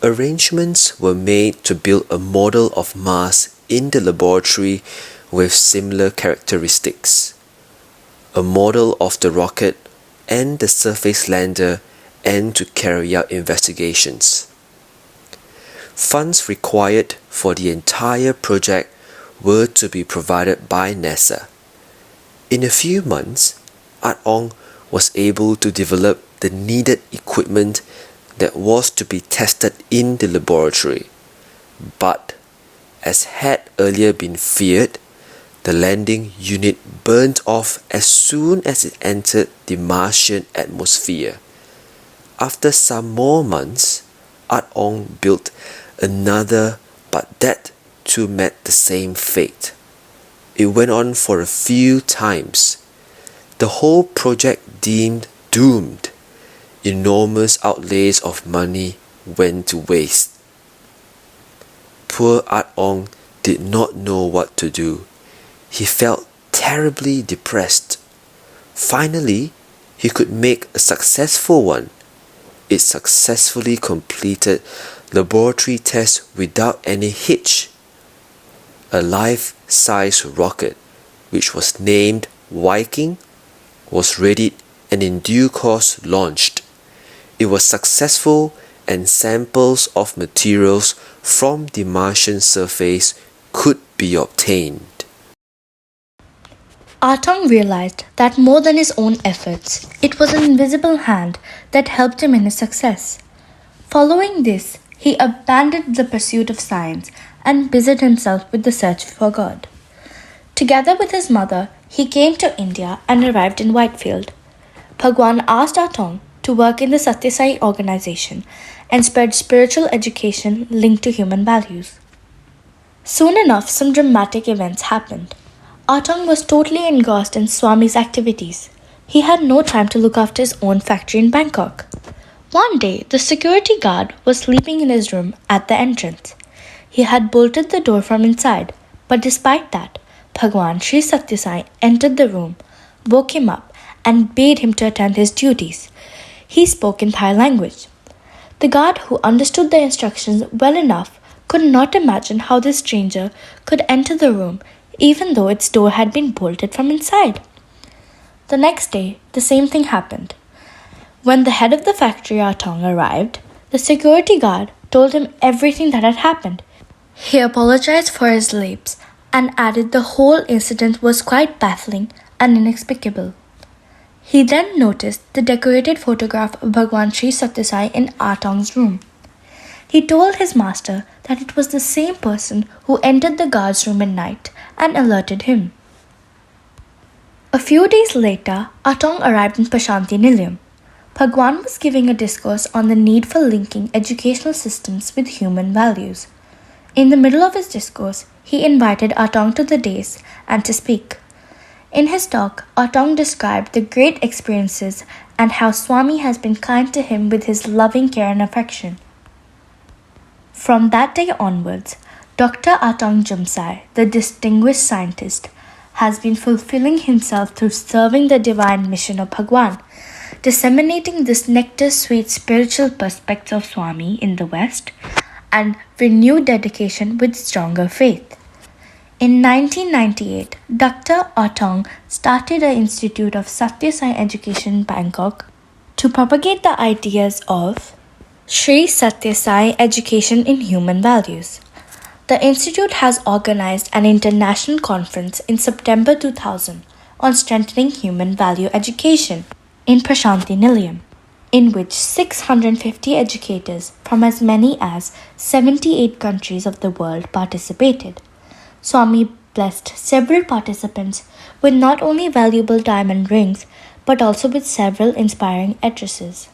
Arrangements were made to build a model of Mars in the laboratory with similar characteristics, a model of the rocket and the surface lander, and to carry out investigations. Funds required for the entire project were to be provided by NASA. In a few months, At Ong was able to develop the needed equipment that was to be tested in the laboratory. But, as had earlier been feared, the landing unit burned off as soon as it entered the Martian atmosphere. After some more months, At Ong built another, but that too met the same fate. It went on for a few times. The whole project deemed doomed. Enormous outlays of money went to waste. Poor At Ong did not know what to do. He felt terribly depressed. Finally, he could make a successful one. It successfully completed laboratory tests without any hitch. A life-size rocket, which was named Viking, was readied and in due course launched. It was successful and samples of materials from the Martian surface could be obtained. At Ong realized that more than his own efforts, it was an invisible hand that helped him in his success. Following this, he abandoned the pursuit of science and busied himself with the search for God. Together with his mother, he came to India and arrived in Whitefield. Bhagwan asked At Ong to work in the Sathya Sai organization and spread spiritual education linked to human values. Soon enough, some dramatic events happened. At Ong was totally engrossed in Swami's activities. He had no time to look after his own factory in Bangkok. One day, the security guard was sleeping in his room at the entrance. He had bolted the door from inside, but despite that, Bhagwan Sri Sathya Sai entered the room, woke him up, and bade him to attend his duties. He spoke in Thai language. The guard, who understood the instructions well enough, could not imagine how this stranger could enter the room even though its door had been bolted from inside. The next day, the same thing happened. When the head of the factory, At Ong, arrived, the security guard told him everything that had happened. He apologized for his lapse and added the whole incident was quite baffling and inexplicable. He then noticed the decorated photograph of Bhagwan Sri Sathya Sai in At Ong's room. He told his master that it was the same person who entered the guard's room at night and alerted him. A few days later, At Ong arrived in Prashanti Nilayam. Bhagwan was giving a discourse on the need for linking educational systems with human values. In the middle of his discourse, he invited Atong to the dais and to speak. In his talk, Atong described the great experiences and how Swami has been kind to him with his loving care and affection. From that day onwards, Dr. Atong Jumsai, the distinguished scientist, has been fulfilling himself through serving the divine mission of Bhagwan, disseminating this nectar-sweet spiritual perspective of Swami in the West, and renewed dedication with stronger faith. In 1998, Dr. Atong started an institute of Sathya Sai education in Bangkok to propagate the ideas of Sri Sathya Sai education in human values. The institute has organized an international conference in September 2000 on strengthening human value education in Prashanti Nilayam, in which 650 educators from as many as 78 countries of the world participated. Swami blessed several participants with not only valuable diamond rings but also with several inspiring addresses.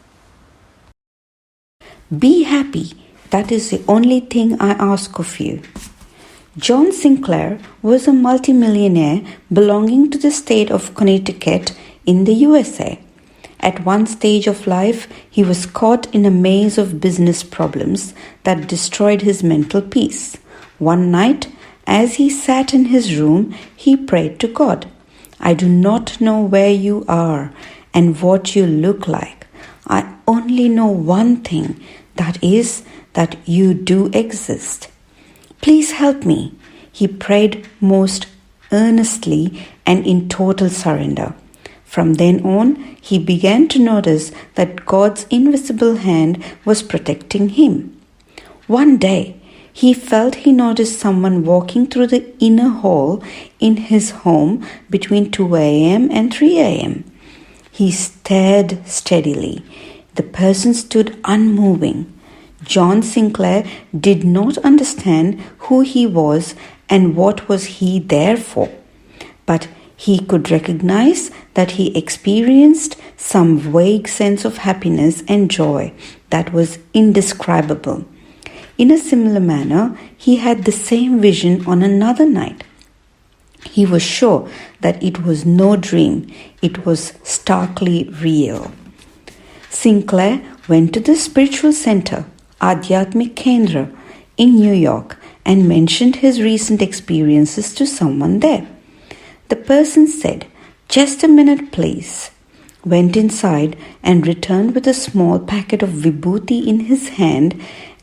Be happy. That is the only thing I ask of you. John Sinclair was a multimillionaire belonging to the state of Connecticut in the USA. At one stage of life, he was caught in a maze of business problems that destroyed his mental peace. One night, as he sat in his room, he prayed to God, "I do not know where you are and what you look like. I only know one thing, that is, that you do exist. Please help me." He prayed most earnestly and in total surrender. From then on, he began to notice that God's invisible hand was protecting him. One day, he felt he noticed someone walking through the inner hall in his home between 2 a.m. and 3 a.m. He stared steadily. The person stood unmoving. John Sinclair did not understand who he was and what was he there for, but he could recognize that he experienced some vague sense of happiness and joy that was indescribable. In a similar manner, he had the same vision on another night. He was sure that it was no dream, it was starkly real. Sinclair went to the spiritual center, Adhyatmik Kendra, in New York and mentioned his recent experiences to someone there. The person said, "Just a minute, please," went inside and returned with a small packet of vibhuti in his hand,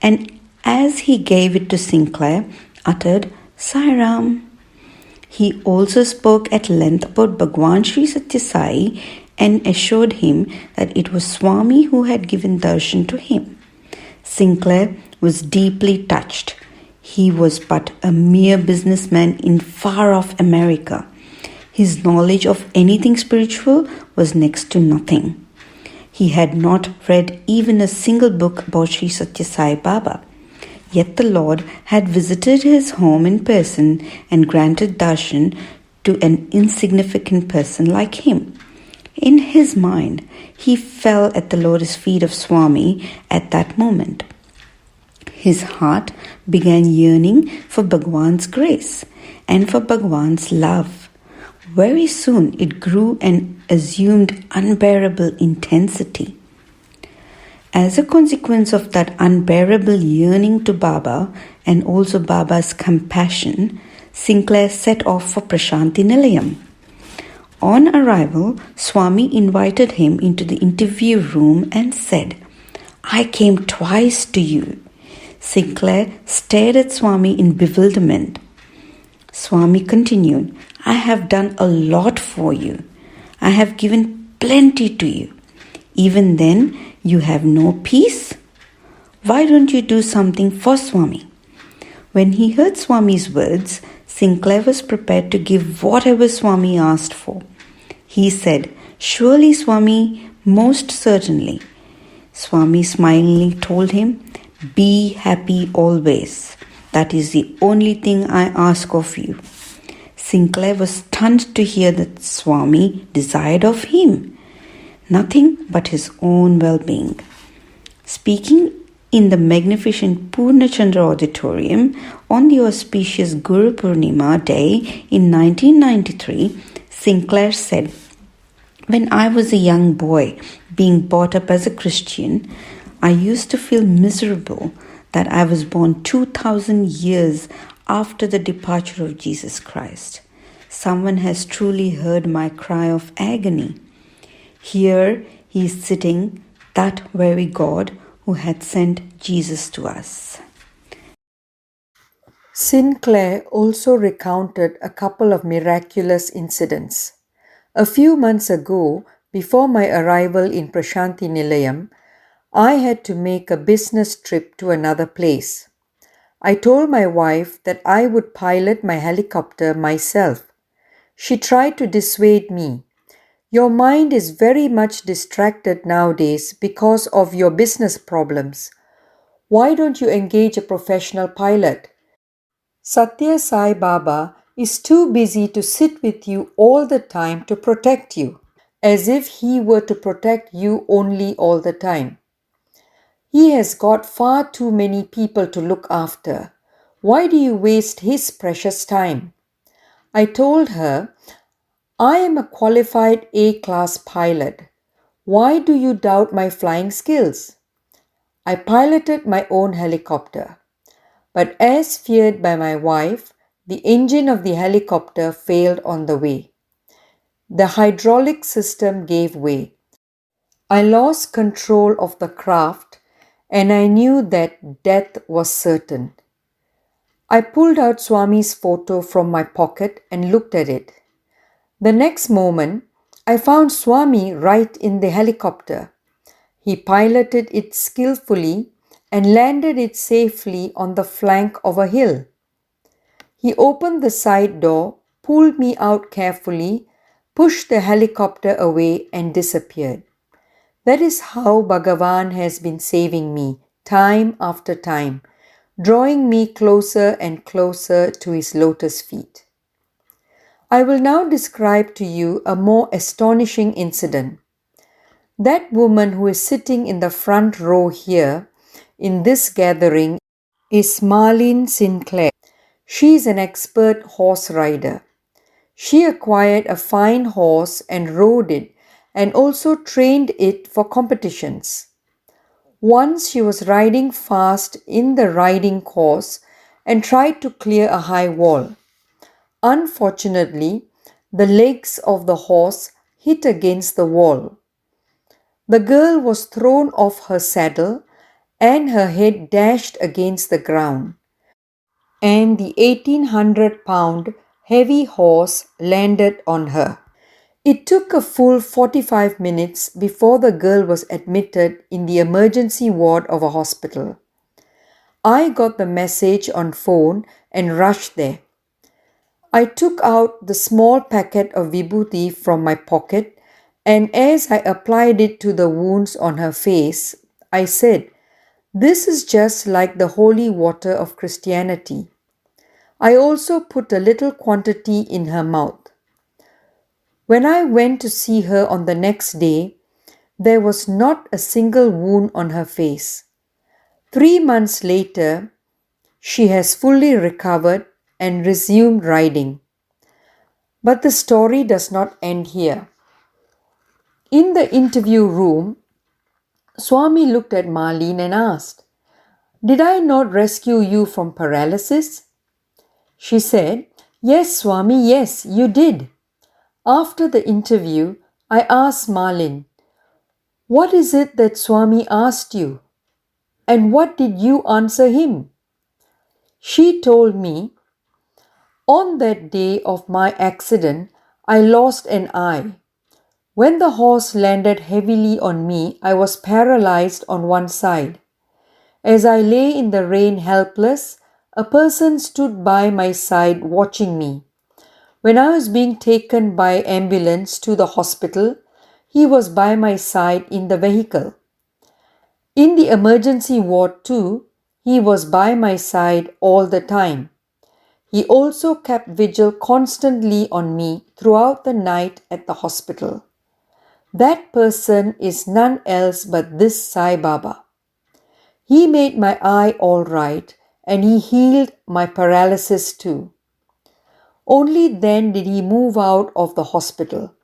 and as he gave it to Sinclair, uttered, "Sai Ram." He also spoke at length about Bhagwan Sri Sathya Sai and assured him that it was Swami who had given darshan to him. Sinclair was deeply touched. He was but a mere businessman in far-off America. His knowledge of anything spiritual was next to nothing. He had not read even a single book about Sri Sathya Sai Baba. Yet the Lord had visited his home in person and granted darshan to an insignificant person like him. In his mind, he fell at the lotus feet of Swami at that moment. His heart began yearning for Bhagwan's grace and for Bhagwan's love. Very soon it grew and assumed unbearable intensity. As a consequence of that unbearable yearning to Baba and also Baba's compassion, Sinclair set off for Prashanti Nilayam. On arrival, Swami invited him into the interview room and said, "I came twice to you." Sinclair stared at Swami in bewilderment. Swami continued, "I have done a lot for you. I have given plenty to you. Even then, you have no peace? Why don't you do something for Swami?" When he heard Swami's words, Sinclair was prepared to give whatever Swami asked for. He said, "Surely, Swami, most certainly." Swami smilingly told him, "Be happy always. That is the only thing I ask of you." Sinclair was stunned to hear that Swami desired of him. nothing but his own well being. Speaking in the magnificent Purnachandra Auditorium on the auspicious Guru Purnima day in 1993, Sinclair said, "When I was a young boy being brought up as a Christian, I used to feel miserable that I was born 2000 years after the departure of Jesus Christ. Someone has truly heard my cry of agony. Here he is sitting, that very God who had sent Jesus to us." Sinclair also recounted a couple of miraculous incidents. A few months ago, before my arrival in Prashanti Nilayam, I had to make a business trip to another place. I told my wife that I would pilot my helicopter myself. She tried to dissuade me. "Your mind is very much distracted nowadays because of your business problems. Why don't you engage a professional pilot? Sathya Sai Baba is too busy to sit with you all the time to protect you, as if he were to protect you only all the time. He has got far too many people to look after. Why do you waste his precious time?" I told her, "I am a qualified A-class pilot. Why do you doubt my flying skills?" I piloted my own helicopter. But as feared by my wife, the engine of the helicopter failed on the way. The hydraulic system gave way. I lost control of the craft and I knew that death was certain. I pulled out Swami's photo from my pocket and looked at it. The next moment, I found Swami right in the helicopter. He piloted it skillfully and landed it safely on the flank of a hill. He opened the side door, pulled me out carefully, pushed the helicopter away and disappeared. That is how Bhagavan has been saving me, time after time, drawing me closer and closer to his lotus feet. I will now describe to you a more astonishing incident. That woman who is sitting in the front row here in this gathering is Marlene Sinclair. She is an expert horse rider. She acquired a fine horse and rode it and also trained it for competitions. Once she was riding fast in the riding course and tried to clear a high wall. Unfortunately, the legs of the horse hit against the wall. The girl was thrown off her saddle and her head dashed against the ground. And the 1800-pound heavy horse landed on her. It took a full 45 minutes before the girl was admitted in the emergency ward of a hospital. I got the message on phone and rushed there. I took out the small packet of vibhuti from my pocket, and as I applied it to the wounds on her face, I said, "This is just like the holy water of Christianity." I also put a little quantity in her mouth. When I went to see her on the next day, there was not a single wound on her face. 3 months later, she has fully recovered and resumed riding. But the story does not end here. In the interview room, Swami looked at Marlene and asked, "Did I not rescue you from paralysis?" She said, "Yes, Swami, yes, you did." After the interview, I asked Marlene, "What is it that Swami asked you? And what did you answer him?" She told me, "On that day of my accident, I lost an eye. When the horse landed heavily on me, I was paralyzed on one side. As I lay in the rain helpless, a person stood by my side watching me. When I was being taken by ambulance to the hospital, he was by my side in the vehicle. In the emergency ward too, he was by my side all the time. He also kept vigil constantly on me throughout the night at the hospital. That person is none else but this Sai Baba. He made my eye all right and he healed my paralysis too. Only then did he move out of the hospital.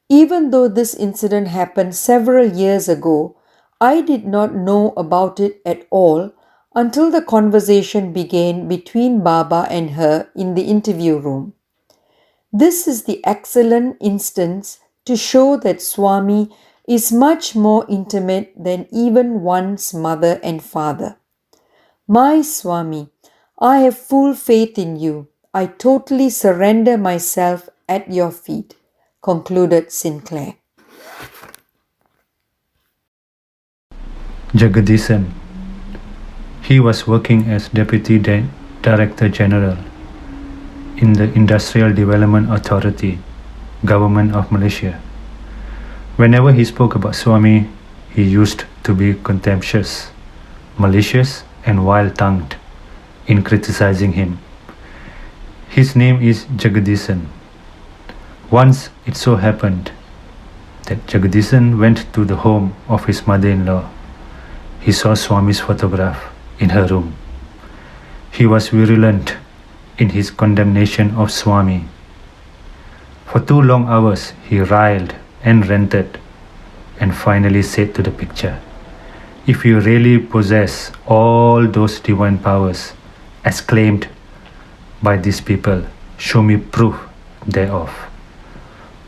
Even though this incident happened several years ago, I did not know about it at all until the conversation began between Baba and her in the interview room. This is the excellent instance to show that Swami is much more intimate than even one's mother and father. My Swami, I have full faith in you. I totally surrender myself at your feet, concluded Sinclair. Jagadisan. He was working as Deputy Director General in the Industrial Development Authority, Government of Malaysia. Whenever he spoke about Swami, he used to be contemptuous, malicious, and wild-tongued in criticizing him. His name is Jagadisan. Once it so happened that Jagadisan went to the home of his mother-in-law. He saw Swami's photograph in her room. He was virulent in his condemnation of Swami. For 2 long hours he riled and ranted and finally said to the picture, "If you really possess all those divine powers as claimed by these people, show me proof thereof.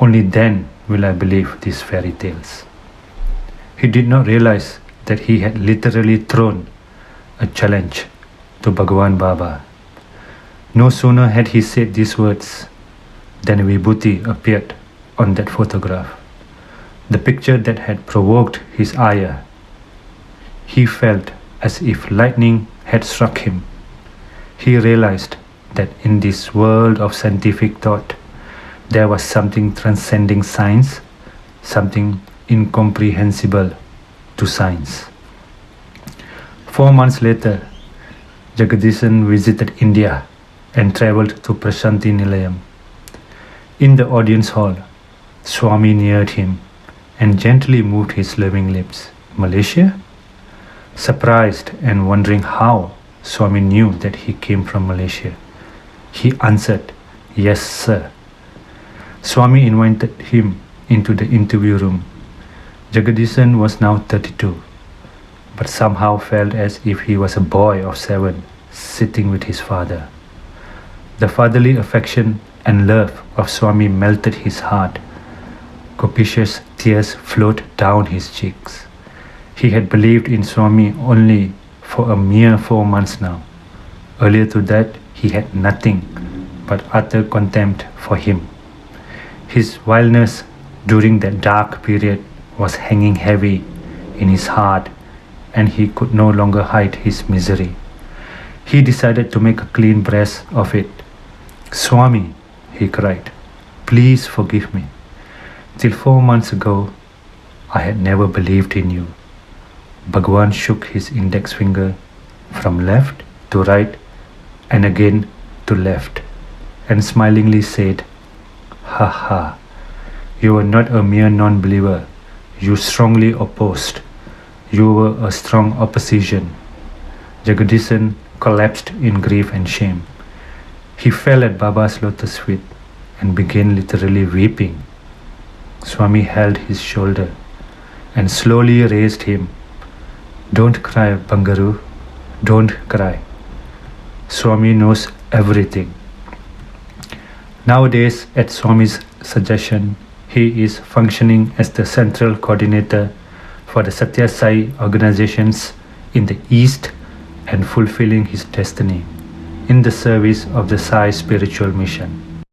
Only then will I believe these fairy tales." He did not realize that he had literally thrown a challenge to Bhagavan Baba. No sooner had he said these words than a vibhuti appeared on that photograph, the picture that had provoked his ire. He felt as if lightning had struck him. He realized that in this world of scientific thought, there was something transcending science, something incomprehensible to science. 4 months later, Jagadisan visited India and travelled to Prashanti Nilayam. In the audience hall, Swami neared him and gently moved his loving lips. "Malaysia?" Surprised and wondering how Swami knew that he came from Malaysia, he answered, "Yes, sir." Swami invited him into the interview room. Jagadisan was now 32, but somehow felt as if he was a boy of 7 sitting with his father. The fatherly affection and love of Swami melted his heart. Copious tears flowed down his cheeks. He had believed in Swami only for a mere 4 months now. Earlier to that, he had nothing but utter contempt for him. His wildness during that dark period was hanging heavy in his heart, and he could no longer hide his misery. He decided to make a clean breast of it. "Swami," he cried, "please forgive me. Till 4 months ago, I had never believed in you." Bhagavan shook his index finger from left to right and again to left and smilingly said, "Ha ha, you were not a mere non-believer. You strongly opposed. You were a strong opposition." Jagadisan collapsed in grief and shame. He fell at Baba's lotus feet and began literally weeping. Swami held his shoulder and slowly raised him. "Don't cry, Bangaru. Don't cry. Swami knows everything." Nowadays, at Swami's suggestion, he is functioning as the central coordinator for the Sathya Sai organizations in the East and fulfilling his destiny in the service of the Sai spiritual mission.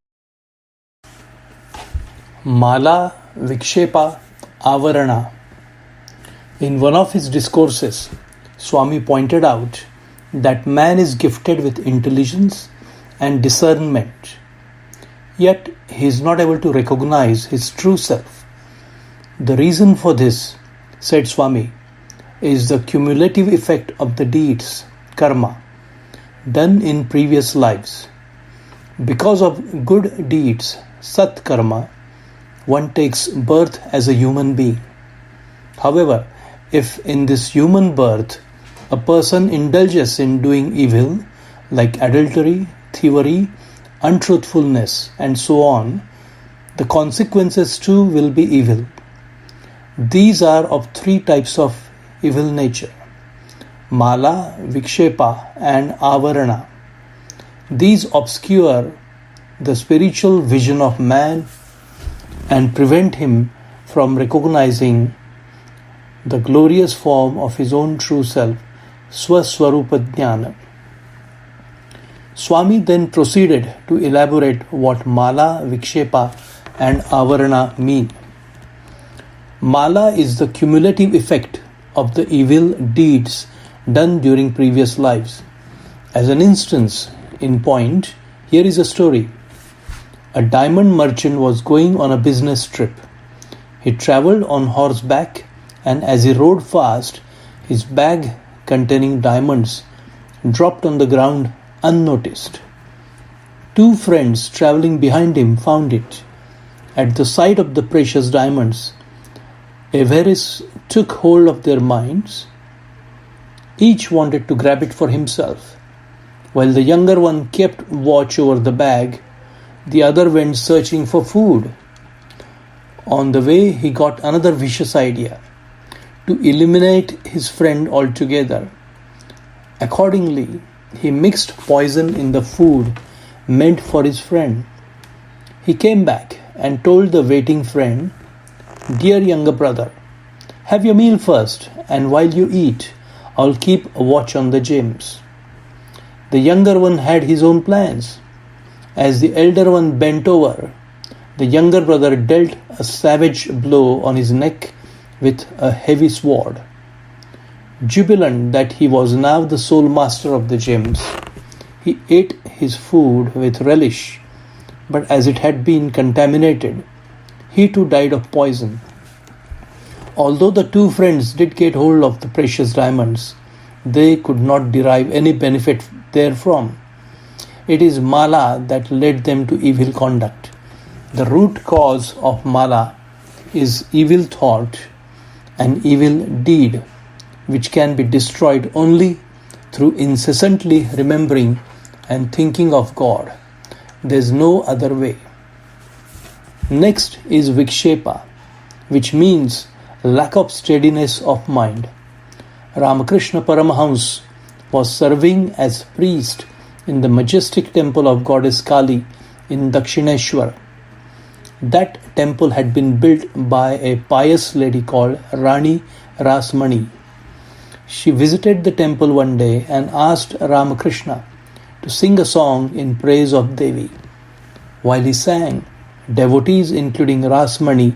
Mala Vikshepa Avarana. In one of his discourses, Swami pointed out that man is gifted with intelligence and discernment, yet he is not able to recognize his true self. The reason for this, said Swami, is the cumulative effect of the deeds, karma, done in previous lives. Because of good deeds, sat karma, one takes birth as a human being. However, if in this human birth a person indulges in doing evil, like adultery, thievery, untruthfulness, and so on, the consequences too will be evil. These are of three types of evil nature: Mala, Vikshepa, and Avarana. These obscure the spiritual vision of man and prevent him from recognizing the glorious form of his own true self, Swaswarupa Jnana. Swami then proceeded to elaborate what Mala, Vikshepa, and Avarana mean. Mala is the cumulative effect of the evil deeds done during previous lives. As an instance in point, here is a story. A diamond merchant was going on a business trip. He travelled on horseback, and as he rode fast, his bag containing diamonds dropped on the ground unnoticed. Two friends travelling behind him found it. At the sight of the precious diamonds, avarice took hold of their minds. Each wanted to grab it for himself. While the younger one kept watch over the bag, the other went searching for food. On the way, he got another vicious idea: to eliminate his friend altogether. Accordingly, he mixed poison in the food meant for his friend. He came back and told the waiting friend, "Dear younger brother, have your meal first, and while you eat, I'll keep a watch on the gems." The younger one had his own plans. As the elder one bent over, the younger brother dealt a savage blow on his neck with a heavy sword. Jubilant that he was now the sole master of the gems, he ate his food with relish, but as it had been contaminated, he too died of poison. Although the two friends did get hold of the precious diamonds, they could not derive any benefit therefrom. It is Mala that led them to evil conduct. The root cause of Mala is evil thought and evil deed, which can be destroyed only through incessantly remembering and thinking of God. There is no other way. Next is Vikshepa, which means lack of steadiness of mind. Ramakrishna Paramahans was serving as priest in the majestic temple of goddess Kali in Dakshineshwar. That temple had been built by a pious lady called Rani Rasmani. She visited the temple one day and asked Ramakrishna to sing a song in praise of Devi. While he sang, devotees including Rasmani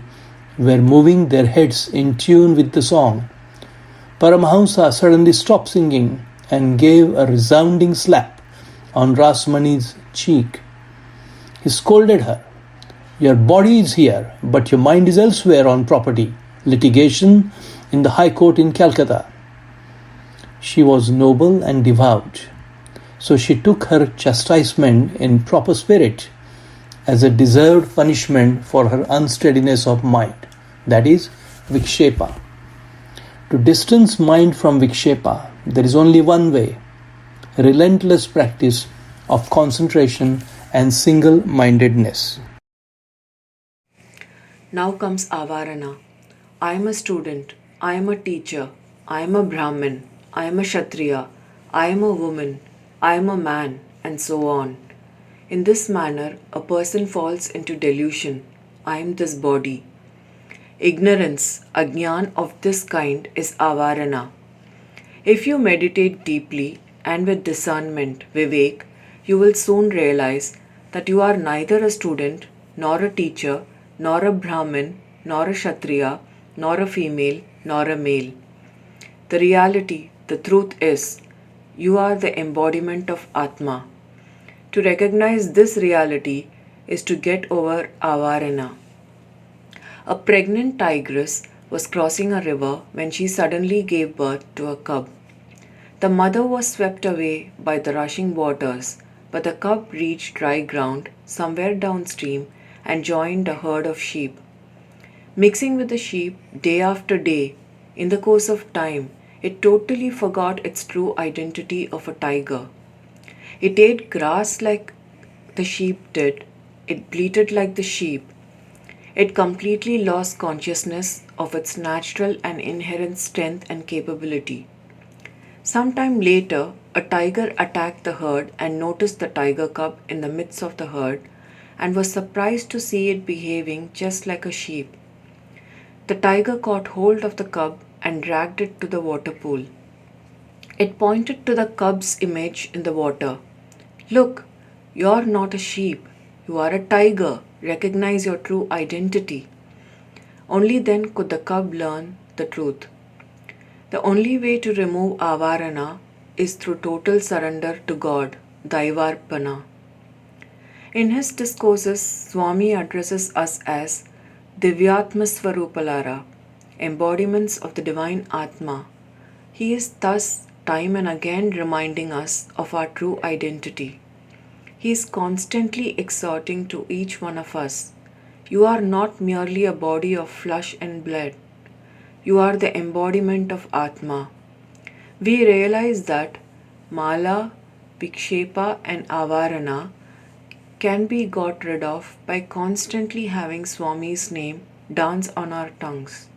were moving their heads in tune with the song. Paramahamsa suddenly stopped singing and gave a resounding slap on Rasmani's cheek. He scolded her, "Your body is here, but your mind is elsewhere on property litigation in the High Court in Calcutta." She was noble and devout, so she took her chastisement in proper spirit as a deserved punishment for her unsteadiness of mind, that is, Vikshepa. To distance mind from Vikshepa, there is only one way: relentless practice of concentration and single-mindedness. Now comes Avarana. I am a student, I am a teacher, I am a Brahmin, I am a Kshatriya, I am a woman, I am a man, and so on. In this manner, a person falls into delusion. I am this body. Ignorance, ajnan of this kind is avarana. If you meditate deeply and with discernment, vivek, you will soon realize that you are neither a student, nor a teacher, nor a Brahmin, nor a Kshatriya, nor a female, nor a male. The reality, the truth is, you are the embodiment of Atma. To recognize this reality is to get over avarana. A pregnant tigress was crossing a river when she suddenly gave birth to a cub. The mother was swept away by the rushing waters, but the cub reached dry ground somewhere downstream and joined a herd of sheep. Mixing with the sheep day after day, in the course of time, it totally forgot its true identity of a tiger. It ate grass like the sheep did, it bleated like the sheep. It completely lost consciousness of its natural and inherent strength and capability. Sometime later, a tiger attacked the herd and noticed the tiger cub in the midst of the herd and was surprised to see it behaving just like a sheep. The tiger caught hold of the cub and dragged it to the water pool. It pointed to the cub's image in the water. Look, you're not a sheep, you are a tiger. Recognize your true identity. Only then could the cub learn the truth. The only way to remove avarana is through total surrender to God, Daivarpana. In his discourses, Swami addresses us as Divyatma Swarupalara, embodiments of the divine Atma. He is thus time and again reminding us of our true identity. He is constantly exhorting to each one of us, you are not merely a body of flesh and blood. You are the embodiment of Atma. We realize that Mala, Vikshepa and Avarana can be got rid of by constantly having Swami's name dance on our tongues.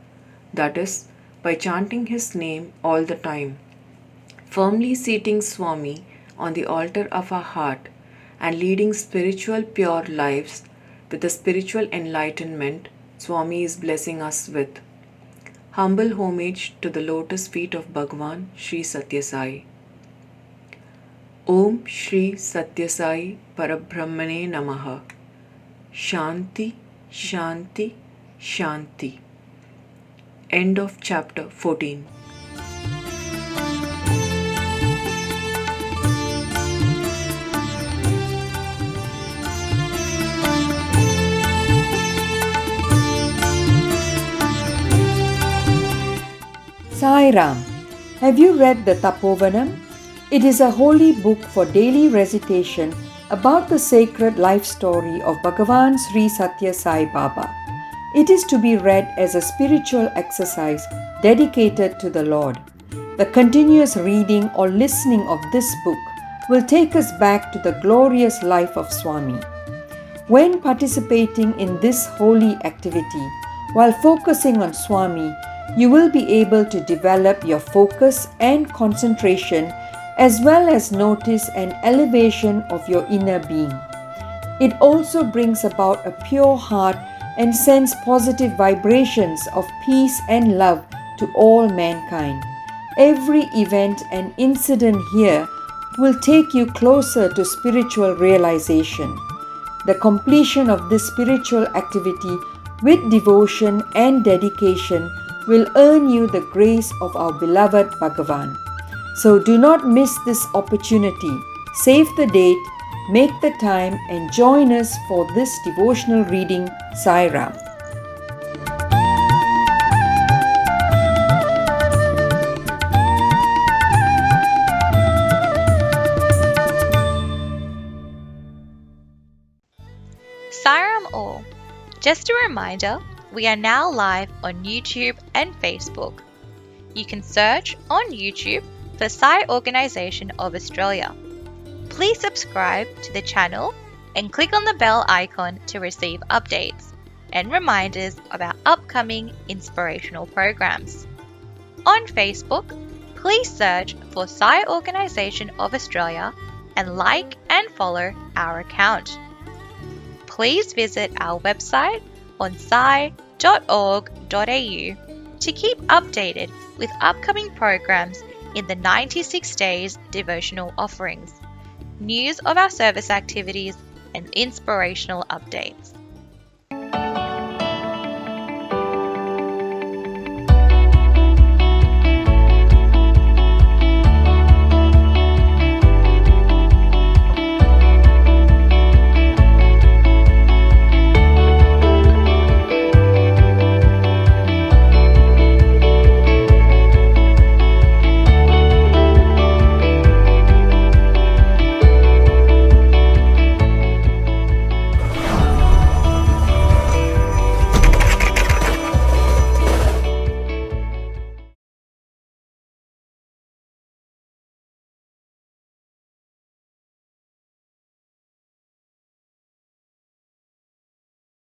That is, by chanting his name all the time. Firmly seating Swami on the altar of our heart and leading spiritual pure lives with the spiritual enlightenment Swami is blessing us with. Humble homage to the lotus feet of Bhagavan Sri Sathya Sai. Om Shri Sathya Sai Parabrahmane Namaha. Shanti, Shanti, Shanti. End of chapter 14. Sai Ram. Have you read the Tapovanam? It is a holy book for daily recitation about the sacred life story of Bhagavan Sri Sathya Sai Baba. It is to be read as a spiritual exercise dedicated to the Lord. The continuous reading or listening of this book will take us back to the glorious life of Swami. When participating in this holy activity, while focusing on Swami, you will be able to develop your focus and concentration as well as notice an elevation of your inner being. It also brings about a pure heart and sends positive vibrations of peace and love to all mankind. Every event and incident here will take you closer to spiritual realization. The completion of this spiritual activity with devotion and dedication will earn you the grace of our beloved Bhagavan. So do not miss this opportunity. Save the date, make the time and join us for this devotional reading. Sai Ram. Sai Ram all. Just a reminder, we are now live on YouTube and Facebook. You can search on YouTube for Sai Organisation of Australia. Please subscribe to the channel and click on the bell icon to receive updates and reminders of our upcoming inspirational programs. On Facebook, please search for Sai Organisation of Australia and like and follow our account. Please visit our website on sai.org.au to keep updated with upcoming programs in the 96 days devotional offerings, news of our service activities, and inspirational updates.